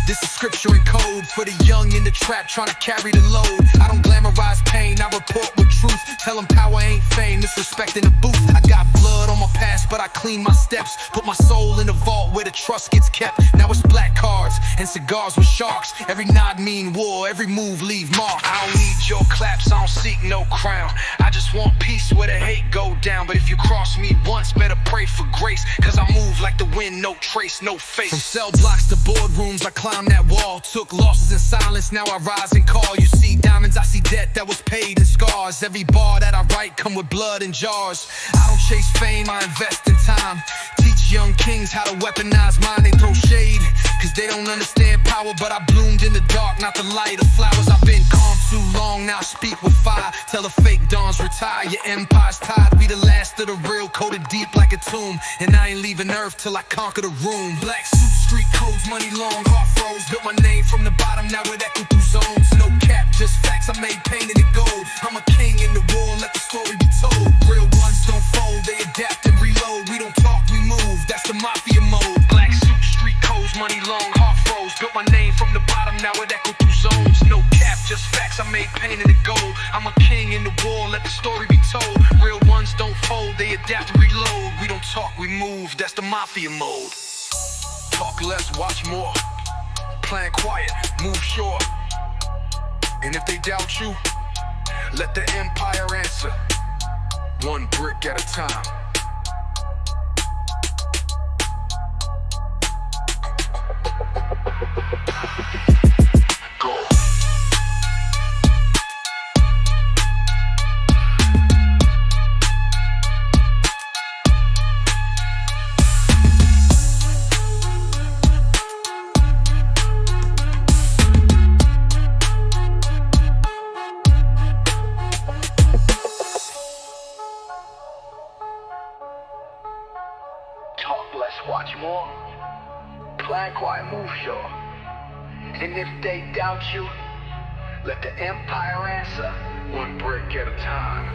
this is scripture and code for the young in the trap trying to carry the load. I don't glamorize pain, I report with truth. Tell them power ain't fame, it's respect in the booth. I got blood on my past, but I clean my steps. Put my soul in the vault where the trust gets kept. Now it's black cards and cigars with sharks. Every nod mean war, every move leave mark. I don't need your claps, I don't seek no crown. I just want peace where the hate go down. But if you cross me once, better pray for grace. Cause I move like the wind, no trace, no face. From cell blocks to boardrooms, I climb that wall. Took losses in silence, now I rise and call. You see diamonds, I see debt that was paid in scars. Every bar that I write come with blood in jars. I don't chase fame, I invest in time. Teach young kings how to weaponize mine. They throw shade, cause they don't understand power. But I bloomed in the dark, not the light of flowers. I've been calm too long, now I speak with fire. Tell the fake dons retire, your empire's tied. We the last of the real, coated deep like a tomb. And I ain't leaving earth till I conquer the room. Black suit, street codes, money long, heart froze. Built my name from the bottom, now it echoed through zones. No cap, just facts, I made pain in the gold. I'm a king in the war, let the story be told. Real ones don't fold, they adapt and reload. We don't talk, we move, that's the mafia mode. Black suit, street codes, money long, heart froze. Built my name from the bottom, now it echoed through zones. No cap, just facts, I made pain in the gold. I'm a king in the war, let the story be told. Real ones don't fold, they adapt and reload. We don't talk, we move, that's the mafia mode. Talk less, watch more. Plan quiet, move sure. And if they doubt you, let the empire answer. One brick at a time. Go. Talk less, watch more. Plan quiet, move sure. And if they doubt you, let the empire answer. One brick at a time.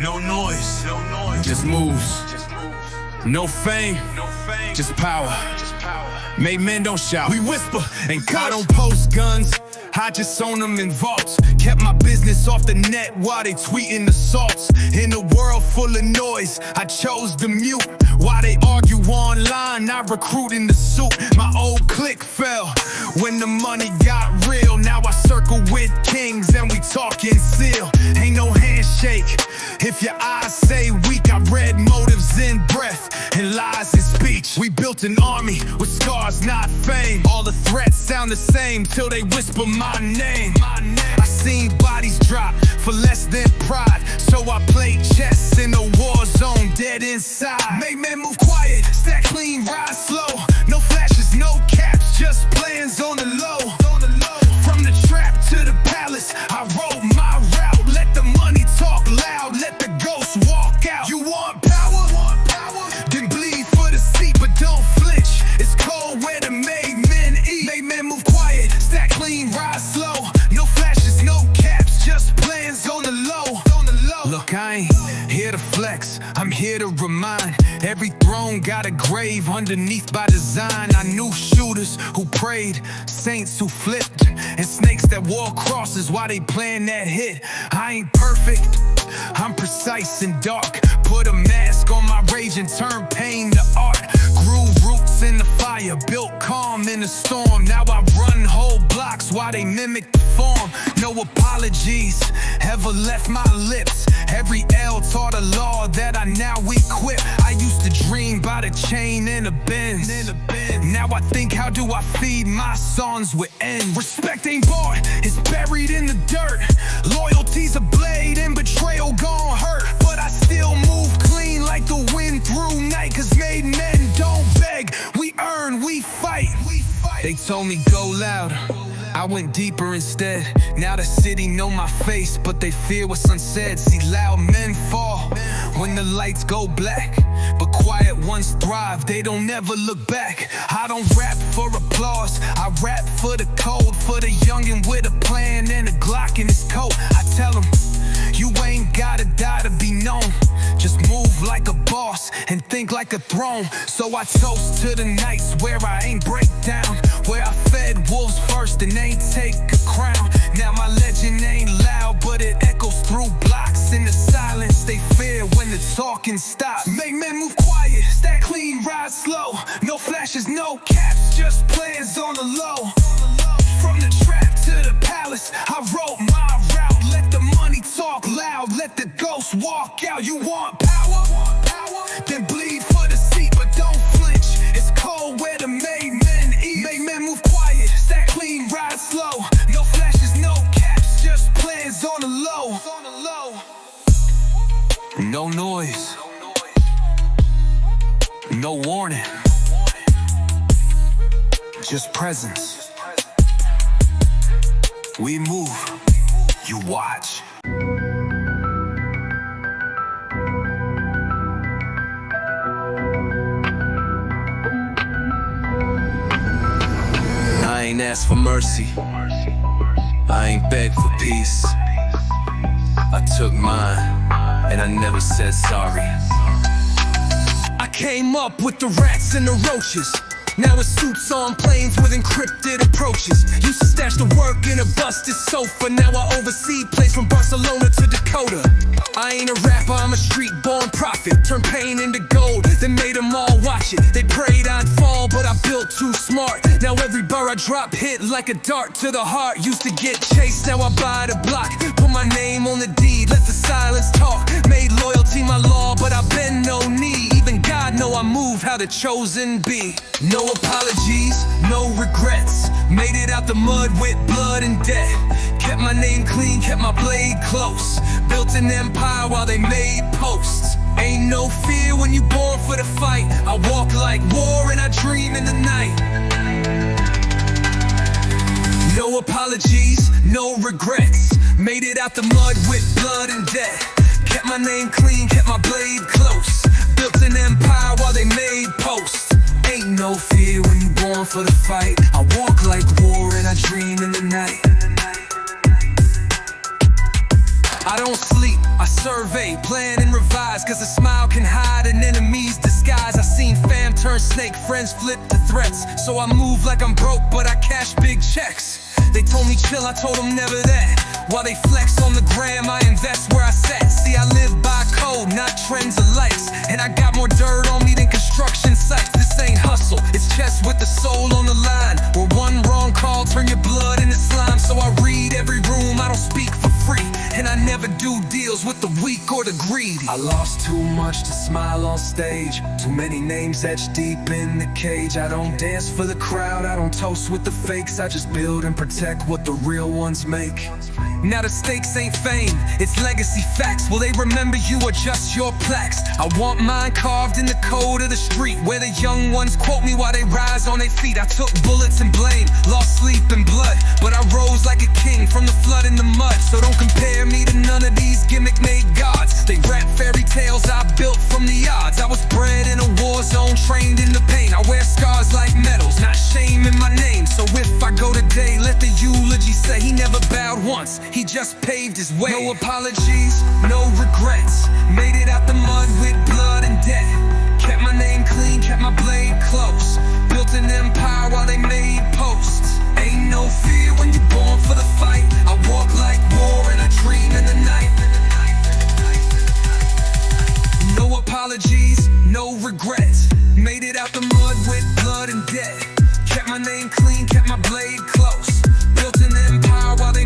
No noise, just moves. No fame, just power. Made men don't shout, we whisper. And God don't post guns, I just own them in vaults. Kept my business off the net while they tweeting assaults. In a world full of noise, I chose to mute. While they argue online, I recruit in the suit. My old clique fell when the money got real. Now I circle with kings and we talking seal. Ain't no handshake if your eyes say weak. I read motives in breath and lies in speech. We built an army with scars, not fame. All the threats sound the same till they whisper my name. I seen bodies drop for less than pride, so I played chess in a war zone, dead inside. Make men move quiet, stack clean, ride slow. No flashes, no caps, just plans on the low. From the trap to the palace, I wrote my route. Let the money talk loud, let the ghosts walk out. You want power? Then bleed for the seat, but don't flinch. It's cold where the made men eat. Make men move quiet, stack clean, ride slow. No flashes, no caps, just plans on the low. Look, I ain't here to flex, I'm here to remind. Every throne got a grave underneath by design. I knew shooters who prayed, saints who flipped, and snakes that wore crosses while they planned that hit. I ain't perfect, I'm precise and dark. Put a mask on my rage and turn pain to art. Grew roots in the fire, built calm in the storm. Now I run whole blocks while they mimic the form, no apologies ever left my lips. Every L taught a law that I now equip. I used to dream about a chain and a Benz. Now I think, how do I feed my sons with ends? Respect ain't bought, it's buried in the dirt. Loyalty's a blade and betrayal gon' hurt. But I still move clean like the wind through night. Cause made men don't beg, we earn, we fight. They told me go louder, I went deeper instead. Now the city know my face, but they fear what's unsaid. See, loud men fall when the lights go black, but quiet ones thrive, they don't ever look back. I don't rap for applause, I rap for the code. For the youngin' with a plan and a Glock in his coat. I tell him, you ain't gotta die to be known. Just move like a boss and think like a throne. So I toast to the nights where I ain't break down, where I fed wolves first and ain't take a crown. Now my legend ain't loud, but it echoes through blocks. In the silence they fear when the talking stops. Make men move quiet, stack clean, ride slow. No flashes, no caps, just plans on the low. From the trap to the palace, I wrote my route. Let the money talk loud, let the ghosts walk out. You want power? Then bleed for the seat, but don't flinch. It's cold where the made men eat. Make men move quiet, stack clean, ride slow. No flashes, no caps, just plans on the low. No noise, no warning, just presence. We move, you watch. I ain't asked for mercy, I ain't begged for peace. I took mine, and I never said sorry. I came up with the rats and the roaches. Now it's suits on planes with encrypted approaches. Used to stash the work in a busted sofa. Now I oversee plays from Barcelona to Dakota. I ain't a rapper, I'm a street-born prophet. Turned pain into gold, then made them all watch it. They prayed I'd fall, but I built too smart. Now every bar I drop hit like a dart to the heart. Used to get chased, now I buy the block. Put my name on the deed, let the silence talk. Made loyalty my law, but I bend no knee. Even God know I move how the chosen be. No apologies, no regrets. Made it out the mud with blood and debt. Kept my name clean, kept my blade close. Built an empire while they made posts. Ain't no fear when you born for the fight. I walk like war and I dream in the night. No apologies, no regrets. Made it out the mud with blood and debt. Kept my name clean, kept my blade close. Built an empire while they made posts. Ain't no fear when you born for the fight. I walk like war and I dream in the night. I don't sleep, I survey, plan and revise. Cause a smile can hide an enemy's disguise. I seen fam turn snake, friends flip to threats. So I move like I'm broke, but I cash big checks. They told me chill, I told them never that. While they flex on the gram, I invest where I sat. See, I live by code, not trends or likes. And I got more dirt on me than construction sites. This ain't hustle, it's chess with the soul on the line. Where one wrong call turn your blood into slime. So I read every room, I don't speak for free. And I never do deals with the weak or the greedy. I lost too much to smile on stage. Too many names etched deep in the cage. I don't dance for the crowd, I don't toast with the fakes. I just build and protect what the real ones make. Now the stakes ain't fame, it's legacy facts. Will they remember you or just your plaques? I want mine carved in the code of the street, where the young ones quote me while they rise on their feet. I took bullets and blame, lost sleep and blood, but I rose like a king from the flood in the mud. So don't compare me to none of these gimmick-made gods. They rap fairy tales I built from the odds. I was bred in a war zone, trained in the pain. I wear scars like medals, not shame in my name. So if I go today, let the eulogy say he never bowed once, he just paved his way. No apologies, no regrets. Made it out the mud with blood and debt. Kept my name clean, kept my blade close. Built an empire while they made posts. Ain't no fear when you're born for the fight. I walk like war and I dream in the night. No apologies, no regrets. Made it out the mud with blood and debt. Kept my name clean, kept my blade close. Built an empire while they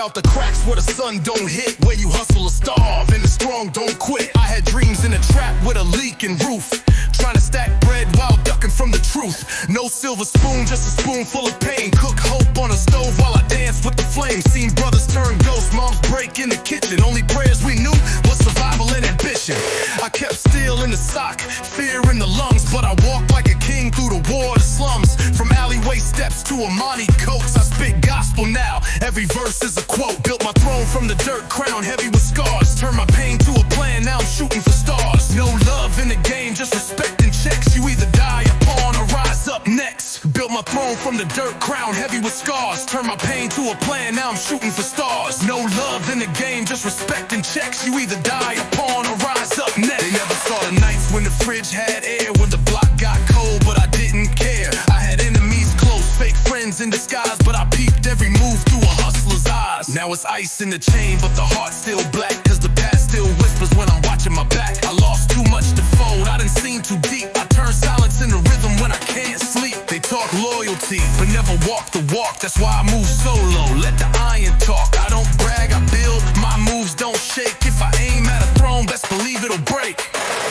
out the cracks where the sun don't hit, where you hustle or starve and the strong don't quit. I had dreams in a trap with a leaking roof, trying to stack bread while ducking from the truth. No silver spoon, just a spoonful of pain. Cook hope on a stove while I dance with the flames. Seen brothers turn ghosts, moms break in the kitchen. Only prayers we knew was survival and ambition. I kept steel in the sock, fear in the lungs, but I walked like a king through the war of the slums. From alleyway steps to Amani coats, I spit gospel now. Every verse is a quote. Built my throne from the dirt, crown heavy with scars. Turned my pain to a plan, now I'm shooting for stars. No love in the game, just respect and checks. You either die upon or rise up next. Built my throne from the dirt, crown heavy with scars. Turned my pain to a plan, now I'm shooting for stars. No love in the game, just respect and checks. You either die upon or rise up next. They never saw the nights when the fridge had air, when the block got cold, but I didn't care. I had enemies close, fake friends in disguise, but I peeped every move through a hustler's eyes. Now it's ice in the chain, but the heart's still black, cause the past still whispers when I'm watching my back. I lost too much to fold, I done seen too deep. I turn silence into rhythm when I can't sleep. They talk loyalty, but never walk the walk. That's why I move solo, let the iron talk. I don't brag, I build, my moves don't shake. If I aim at a throne, best believe it'll break.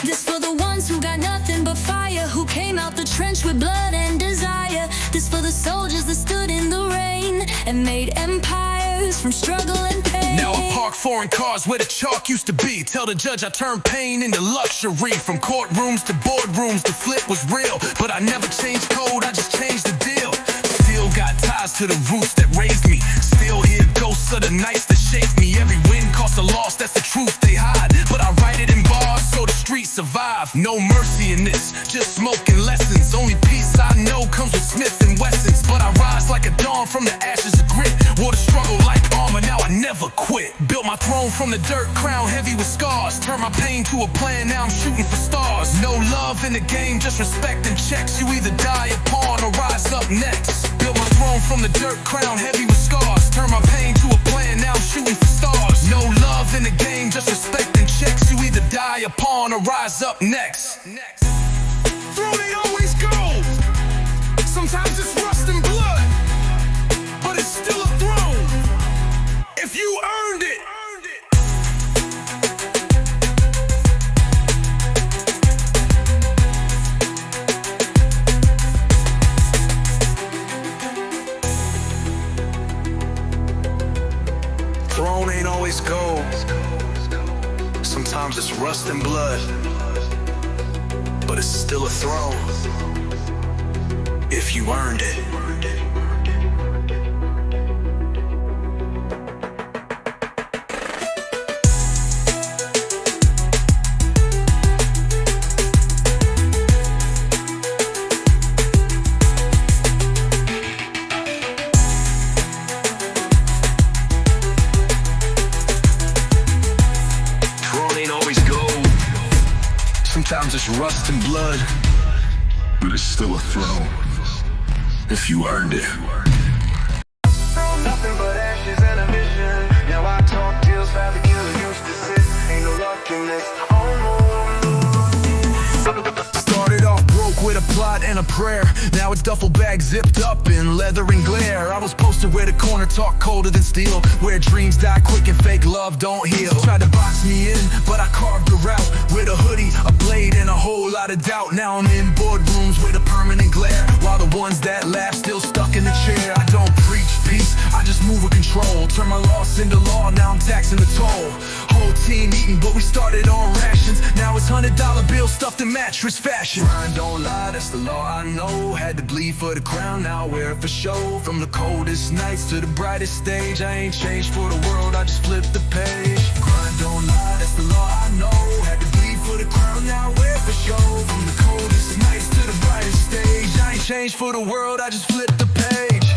This for the ones who got nothing but fire, who came out the trench with blood and desire. This for the soldiers that stood in the rain and made empires from struggle and pain. Now I park foreign cars where the chalk used to be. Tell the judge I turned pain into luxury. From courtrooms to boardrooms, the flip was real. But I never changed code, I just changed the deal. Still got ties to the roots that raised me. Still hear ghosts of the nights that shaped me. Every win costs a loss, that's the truth they hide. But I write it in bars so the streets survive. No mercy in this, just smoking lessons. Only peace I know comes with Smith and Wessons. But I rise like a dawn from the ashes of grit. Wore the struggle like armor, now I never quit. Built my throne from the dirt, crown heavy with scars. Turned my pain to a plan, now I'm shooting for stars. No love in the game, just respect and checks. You either die upon or rise up next. Built my throne from the dirt, crown heavy with scars. Turned my pain to a plan, now I'm shooting for stars. No love in the game, just respect and checks. You either die upon or rise up next. Throne ain't always gold. Sometimes it's rust and blood, but it's still a throne if you earned it. Throne ain't always gold. Sometimes it's rust and blood, but it's still a throne if you earned it. Sometimes it's rust and blood, but it's still a throne if you earned it. Nothing but ashes and a vision. Now I talk deals how the killer used to sit. Ain't no luck in this. Started off broke with a plot and a prayer. Now it's duffel bag zipped up in leather and glare. I was posted where the corner talk colder than steel, where dreams die quick and fake love don't heal. Tried to box me in, but I carved a route with a hoodie, a blade, and a whole lot of doubt. Now I'm in boardrooms with a permanent glare, while the ones that laugh still stuck in the chair. I don't preach peace, I just move with control. Turn my loss into law, now I'm taxing the toll. Whole team eating, but we started on rations. Now it's $100 bills stuffed in mattress fashion. Grind don't lie, that's the law I know. Had to bleed for the crown, now I wear it for show. From the coldest nights to the brightest stage, I ain't changed for the world, I just flipped the page. Grind don't lie, that's the law I know. Had to bleed for the crown, now I wear it for show. From the coldest nights to the brightest stage, I ain't changed for the world, I just flipped the page.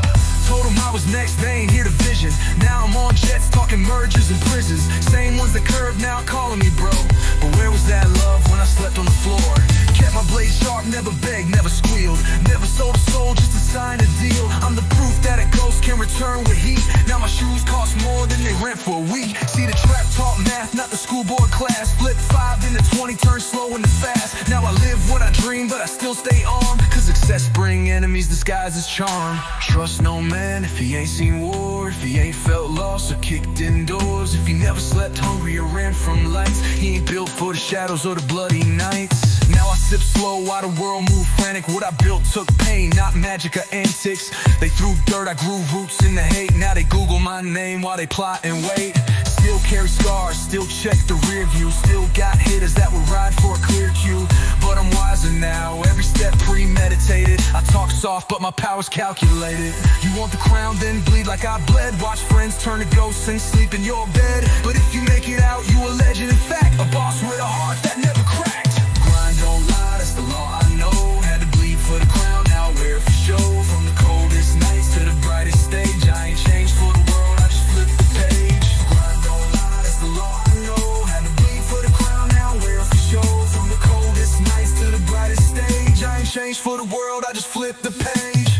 Told them I was next, they ain't hear the vision. Now I'm on jets talking mergers and prisons. Same ones that curved now calling me bro. But where was that love when I slept on the floor? Kept my blade sharp, never begged, never squealed. Never sold a soul just to sign a deal. I'm the proof that a ghost can return with heat. Now my shoes cost more than they rent for a week. See the trap taught math, not the school board class. Flip 5 into 20, turn slow into fast. Now I live what I dream, but I still stay on, cause success bring Hating enemies disguised as charm. Trust no man if he ain't seen war, if he ain't felt lost or kicked indoors, if he never slept hungry or ran from lights. He ain't built for the shadows or the bloody nights. Now I sip slow while the world moved frantic. What I built took pain, not magic or antics. They threw dirt, I grew roots in the hate. Now they Google my name while they plot and wait. Still carry scars, still check the rear view. Still got hitters that would ride for a clear queue. But I'm wiser now, every step premeditated. I talk soft but my power's calculated. You want the crown, then bleed like I bled. Watch friends turn to ghosts and sleep in your bed. But if you make it out, you a legend. In fact, a boss with a heart that never cracked. Grind don't lie, that's the law I know. Had to bleed for the crown, now I wear it for show. From the coldest nights to the brightest stage, I ain't changed for the world, I just flipped the page. Grind don't lie, that's the law I know. Had to bleed for the crown, now I wear it for show. From the coldest nights to the brightest stage, I ain't changed for the world, I just flipped the page.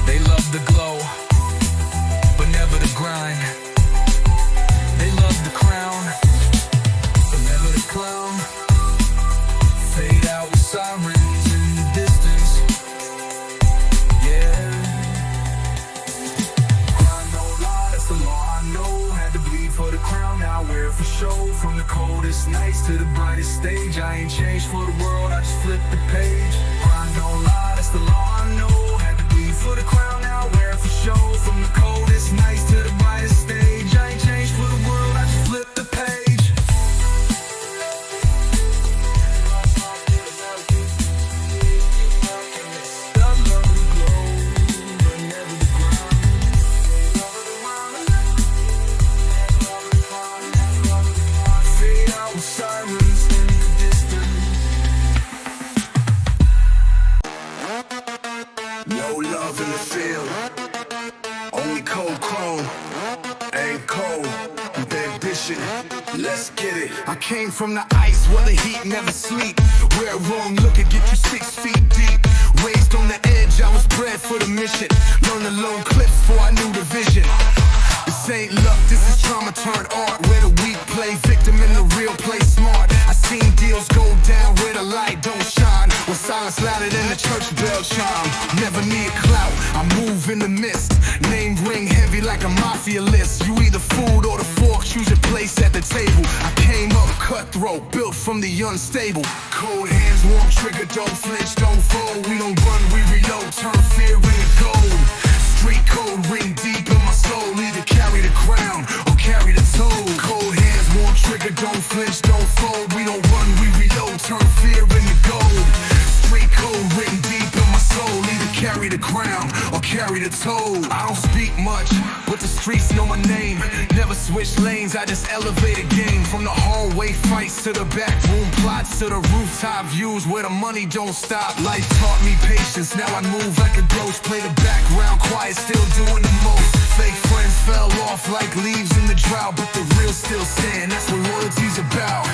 They love the glow, but never the grind. They love the crown, but never the clown. Fade out with sirens in the distance. Yeah. Grind don't lie, that's the law I know. Had to bleed for the crown, now I wear it for show. From the coldest nights to the brightest stage, I ain't changed for the world, I just flipped the page. Grind don't lie, that's the law I know. Had to bleed for the crown, now I wear it for show. From the coldest nights to the brightest stage, I ain't changed for the world, I just flipped the page. No love in the field, only cold chrome, ain't cold, with ambition, let's get it. I came from the ice where the heat never sleep. Where wrong look and get you 6 feet deep. Raised on the edge, I was bred for the mission. Learned to load clips before I knew the vision. This ain't luck, this is trauma turned art. Where the weak play victim and the real play smart. I seen deals go down where the light don't shine. With silence louder than the church bell chime. Never need clout, I move in the mist. Name ring heavy like a mafia list. You either food or the fork, choose your place at the table. I came up cutthroat, built from the unstable. Cold hands, warm trigger, don't flinch, don't fold. We don't run, we reload, turn fear into gold. Street code ring deep in my soul. Either carry the crown or carry the toll. Cold hands, warm trigger, don't flinch, don't fold. We don't run, we reload, turn fear into gold. Street code written deep in my soul. Either carry the crown or carry the toll. I don't speak much, but the streets know my name. Never switch lanes, I just elevate a game. From the hallway fights to the back room plots to the rooftop views where the money don't stop. Life taught me patience, now I move like a ghost. Play the background quiet, still doing the most. Fake friends fell off like leaves in the drought, but the real still stand, that's what loyalty's about.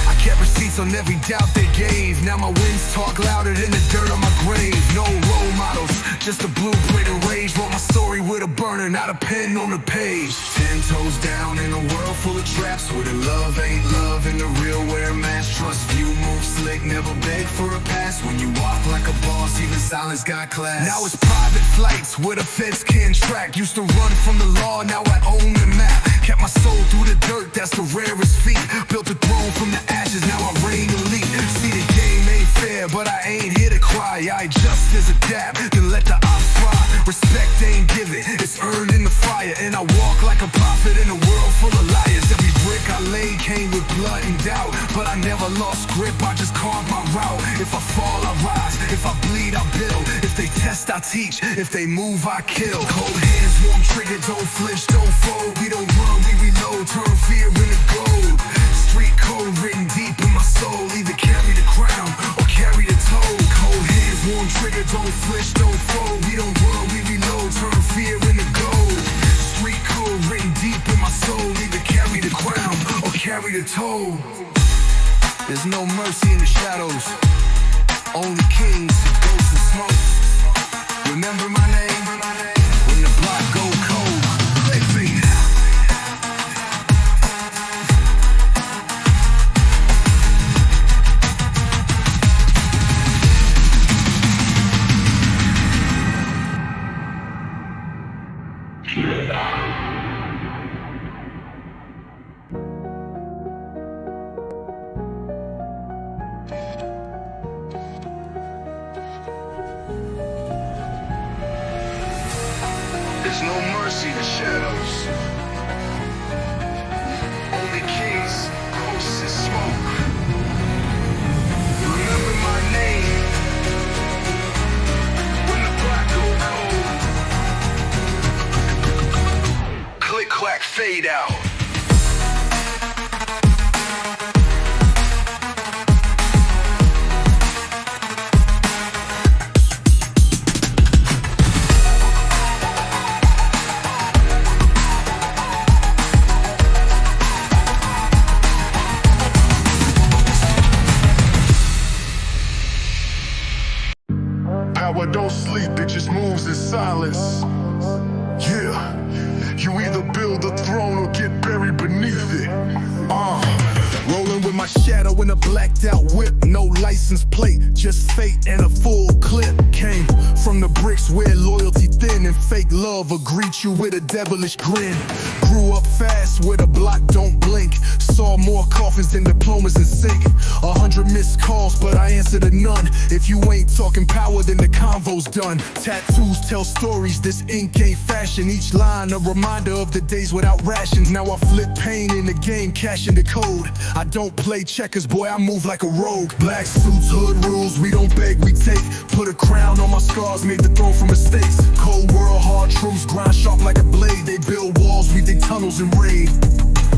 I kept receipts on every doubt they gave. Now my wins talk louder than the dirt on my grave. No role models, just a blueprint of rage. Wrote my story with a burner, not a pen on the page. 10 toes down in a world full of traps, where the love ain't love and the real wear a mask. Trust few, move slick, never beg for a pass. When you walk like a boss, even silence got class. Now it's private flights where the feds can't track. Used to run from the law, now I own the map. Kept my soul through the dirt, that's the rarest feat. Built a throne from the ashes, now I reign elite. See, the game ain't fair, but I ain't here to cry. I adjust as adapt, then let the ops fry. Respect ain't given, it's earned in the fire. And I walk like a prophet in a world full of liars. Every brick I laid came with blood and doubt, but I never lost grip, I just carved my route. If I fall, I rise, if I bleed, I build. If they test, I teach, if they move, I kill. Cold hands, warm trigger, don't flinch, don't fold. We don't run, we reload, turn fear into gold. Street code written deep in my soul. Either carry the crown or carry the toll. Cold hands, warm trigger, don't flinch, don't fold. We don't run, we reload, turn fear into gold. Street code written deep in my soul. Either carry the crown or carry the toll. There's no mercy in the shadows, only kings, ghosts and smoke. Remember my name when the block go cold. They fade out. clack fade out. Power don't sleep, it just moves in silence. Yeah, you either build a throne or get buried beneath it. Rolling with my shadow in a blacked out whip. No license plate, just fate and a full clip. Came from the bricks where loyalty thin and fake love will greet you with a devilish grin. Grew up fast where the block don't blink. Saw more coffins than diplomas in sync. 100 missed calls, but I answer to none. If you ain't talking power, then the convo's done. Tattoos tell stories, this ink ain't fashion. Each line a reminder of the days without rations. Now I flip pain in the game, cashing the code. I don't play checkers, boy, I move like a rogue. Black suits, hood rules, we don't beg, we take. Put a crown on my scars, made the throne from mistakes. Cold world, hard truths, grind sharp like a blade. They build walls, we dig tunnels and raid.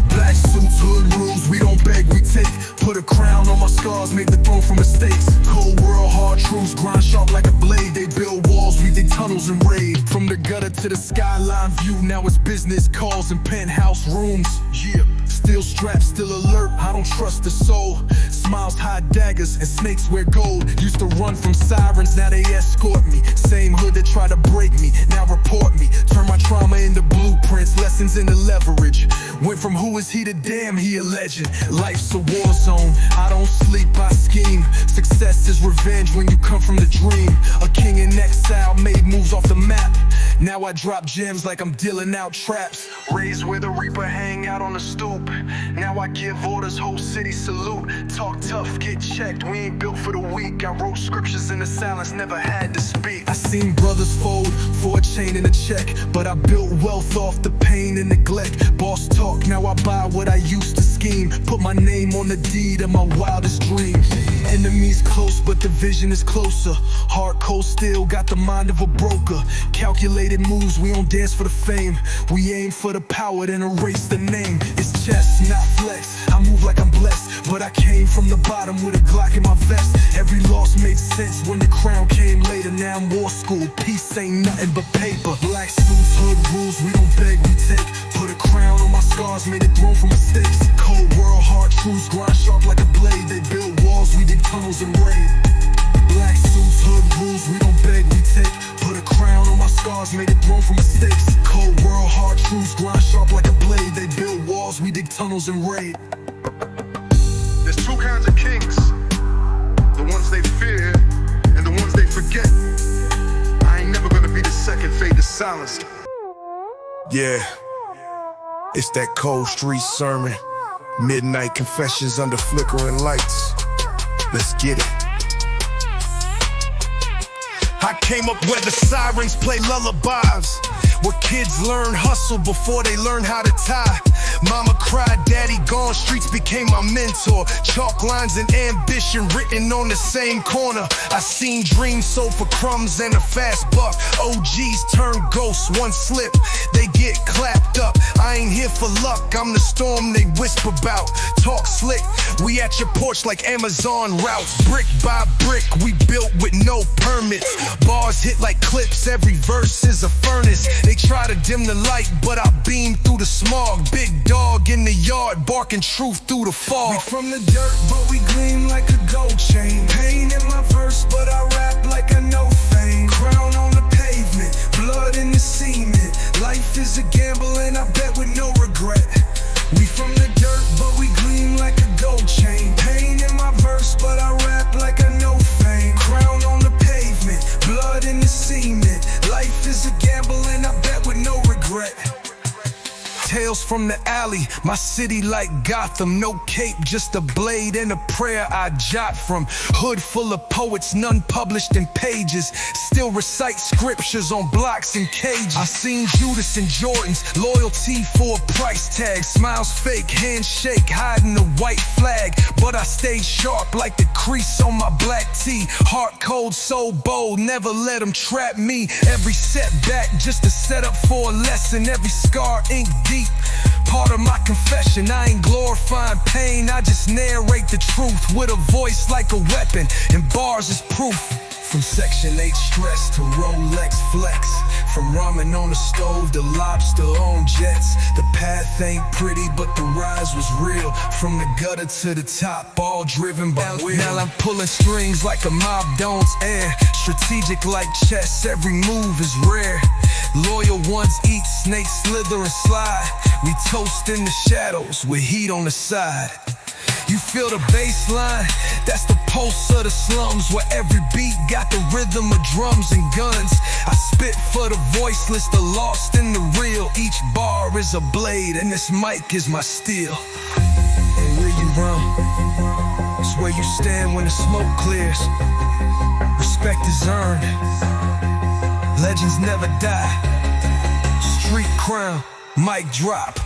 Black suits, hood rules, we don't beg, we take. Put a crown on my scars, made the throne from mistakes. Cold world, hard truths, grind sharp like a blade. They build walls, we dig tunnels and raid. From the gutter to the skyline view, now it's business calls and penthouse rooms. Yeah, still strapped, still alert, I don't trust the soul. Smiles hide daggers and snakes wear gold. Used to run from sirens, now they escort me. Same hood that tried to break me, now report me. Turn my trauma into blueprints, lessons into leverage. Went from who is he to damn he a legend. Life's a war zone, I don't sleep, I scheme. Success is revenge when you come from the dream. A king in exile made moves off the map. Now I drop gems like I'm dealing out traps. Raised where the reaper hang out on the stoop. Now I give orders, whole city salute. Talk tough, get checked, we ain't built for the weak. I wrote scriptures in the silence, never had to speak. I seen brothers fold for a chain and a check, but I built wealth off the pain and neglect. Boss talk, now I buy what I used to scheme. Put my name on the deed of my wildest dreams. Enemies close, but the vision is closer. Heart cold still, got the mind of a broker. Calculated moves, we don't dance for the fame. We aim for the power, then erase the name. It's chess, not flex. I move like I'm blessed, but I came from the bottom with a Glock in my vest. Every loss made sense when the crown came later. Now I'm war school, peace ain't nothing but paper. Black suits, hood rules, we don't beg, we take. Put a crown on my scars, made it throne from mistakes. Cold world, hard truths, grind sharp like a blade. They build walls, we dig tunnels and raid. Black suits, hood rules, we don't beg, we take. Put a crown on my scars, made it throne from mistakes. Cold world, hard truths, grind sharp like a blade. They build walls, we dig tunnels and raid. There's two kinds of kings, the ones they fear and the ones they forget. I ain't never gonna be the second fate is silenced. Yeah, it's that cold street sermon. Midnight confessions under flickering lights. Let's get it. I came up where the sirens play lullabies, where kids learn hustle before they learn how to tie. Mama cried, daddy gone, streets became my mentor. Chalk lines and ambition written on the same corner. I seen dreams sold for crumbs and a fast buck. OGs turn ghosts, one slip, they get clapped up. I ain't here for luck, I'm the storm they whisper about. Talk slick, we at your porch like Amazon routes. Brick by brick, we built with no permits. Bars hit like clips, every verse is a furnace. They try to dim the light, but I beam through the smog. Big dog in the yard, barking truth through the fog. We from the dirt, but we gleam like a gold chain. Pain in my verse, but I rap like I know fame. Crown on the pavement, blood in the cement. Life is a gamble and I bet with no regret. We from the dirt, but we gleam like a gold chain. Pain in my verse, but I rap like I know fame. Crown on the pavement, blood in the cement. Life is a gamble and I bet with no regret. Tales from the alley, my city like Gotham. No cape, just a blade and a prayer I jot from. Hood full of poets, none published in pages. Still recite scriptures on blocks and cages. I seen Judas and Jordans, loyalty for a price tag. Smiles fake, handshake, hiding the white flag. But I stayed sharp like the crease on my black tee. Heart cold, so bold, never let them trap me. Every setback just a setup for a lesson. Every scar ink deep, part of my confession. I ain't glorifying pain, I just narrate the truth with a voice like a weapon, and bars is proof. From Section 8 stress to Rolex flex, from ramen on the stove to lobster on jets. The path ain't pretty, but the rise was real. From the gutter to the top, all driven by will. Now I'm pulling strings like a mob don'ts air. Strategic like chess, every move is rare. Loyal ones eat snakes, slither and slide. We toast in the shadows with heat on the side. You feel the bass line? That's the pulse of the slums, where every beat got the rhythm of drums and guns. I spit for the voiceless, the lost and the real. Each bar is a blade and this mic is my steel. And where you run, it's where you stand when the smoke clears. Respect is earned, legends never die. Street crown, mic drop.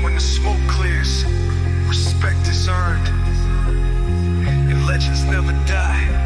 When the smoke clears, respect is earned, and legends never die.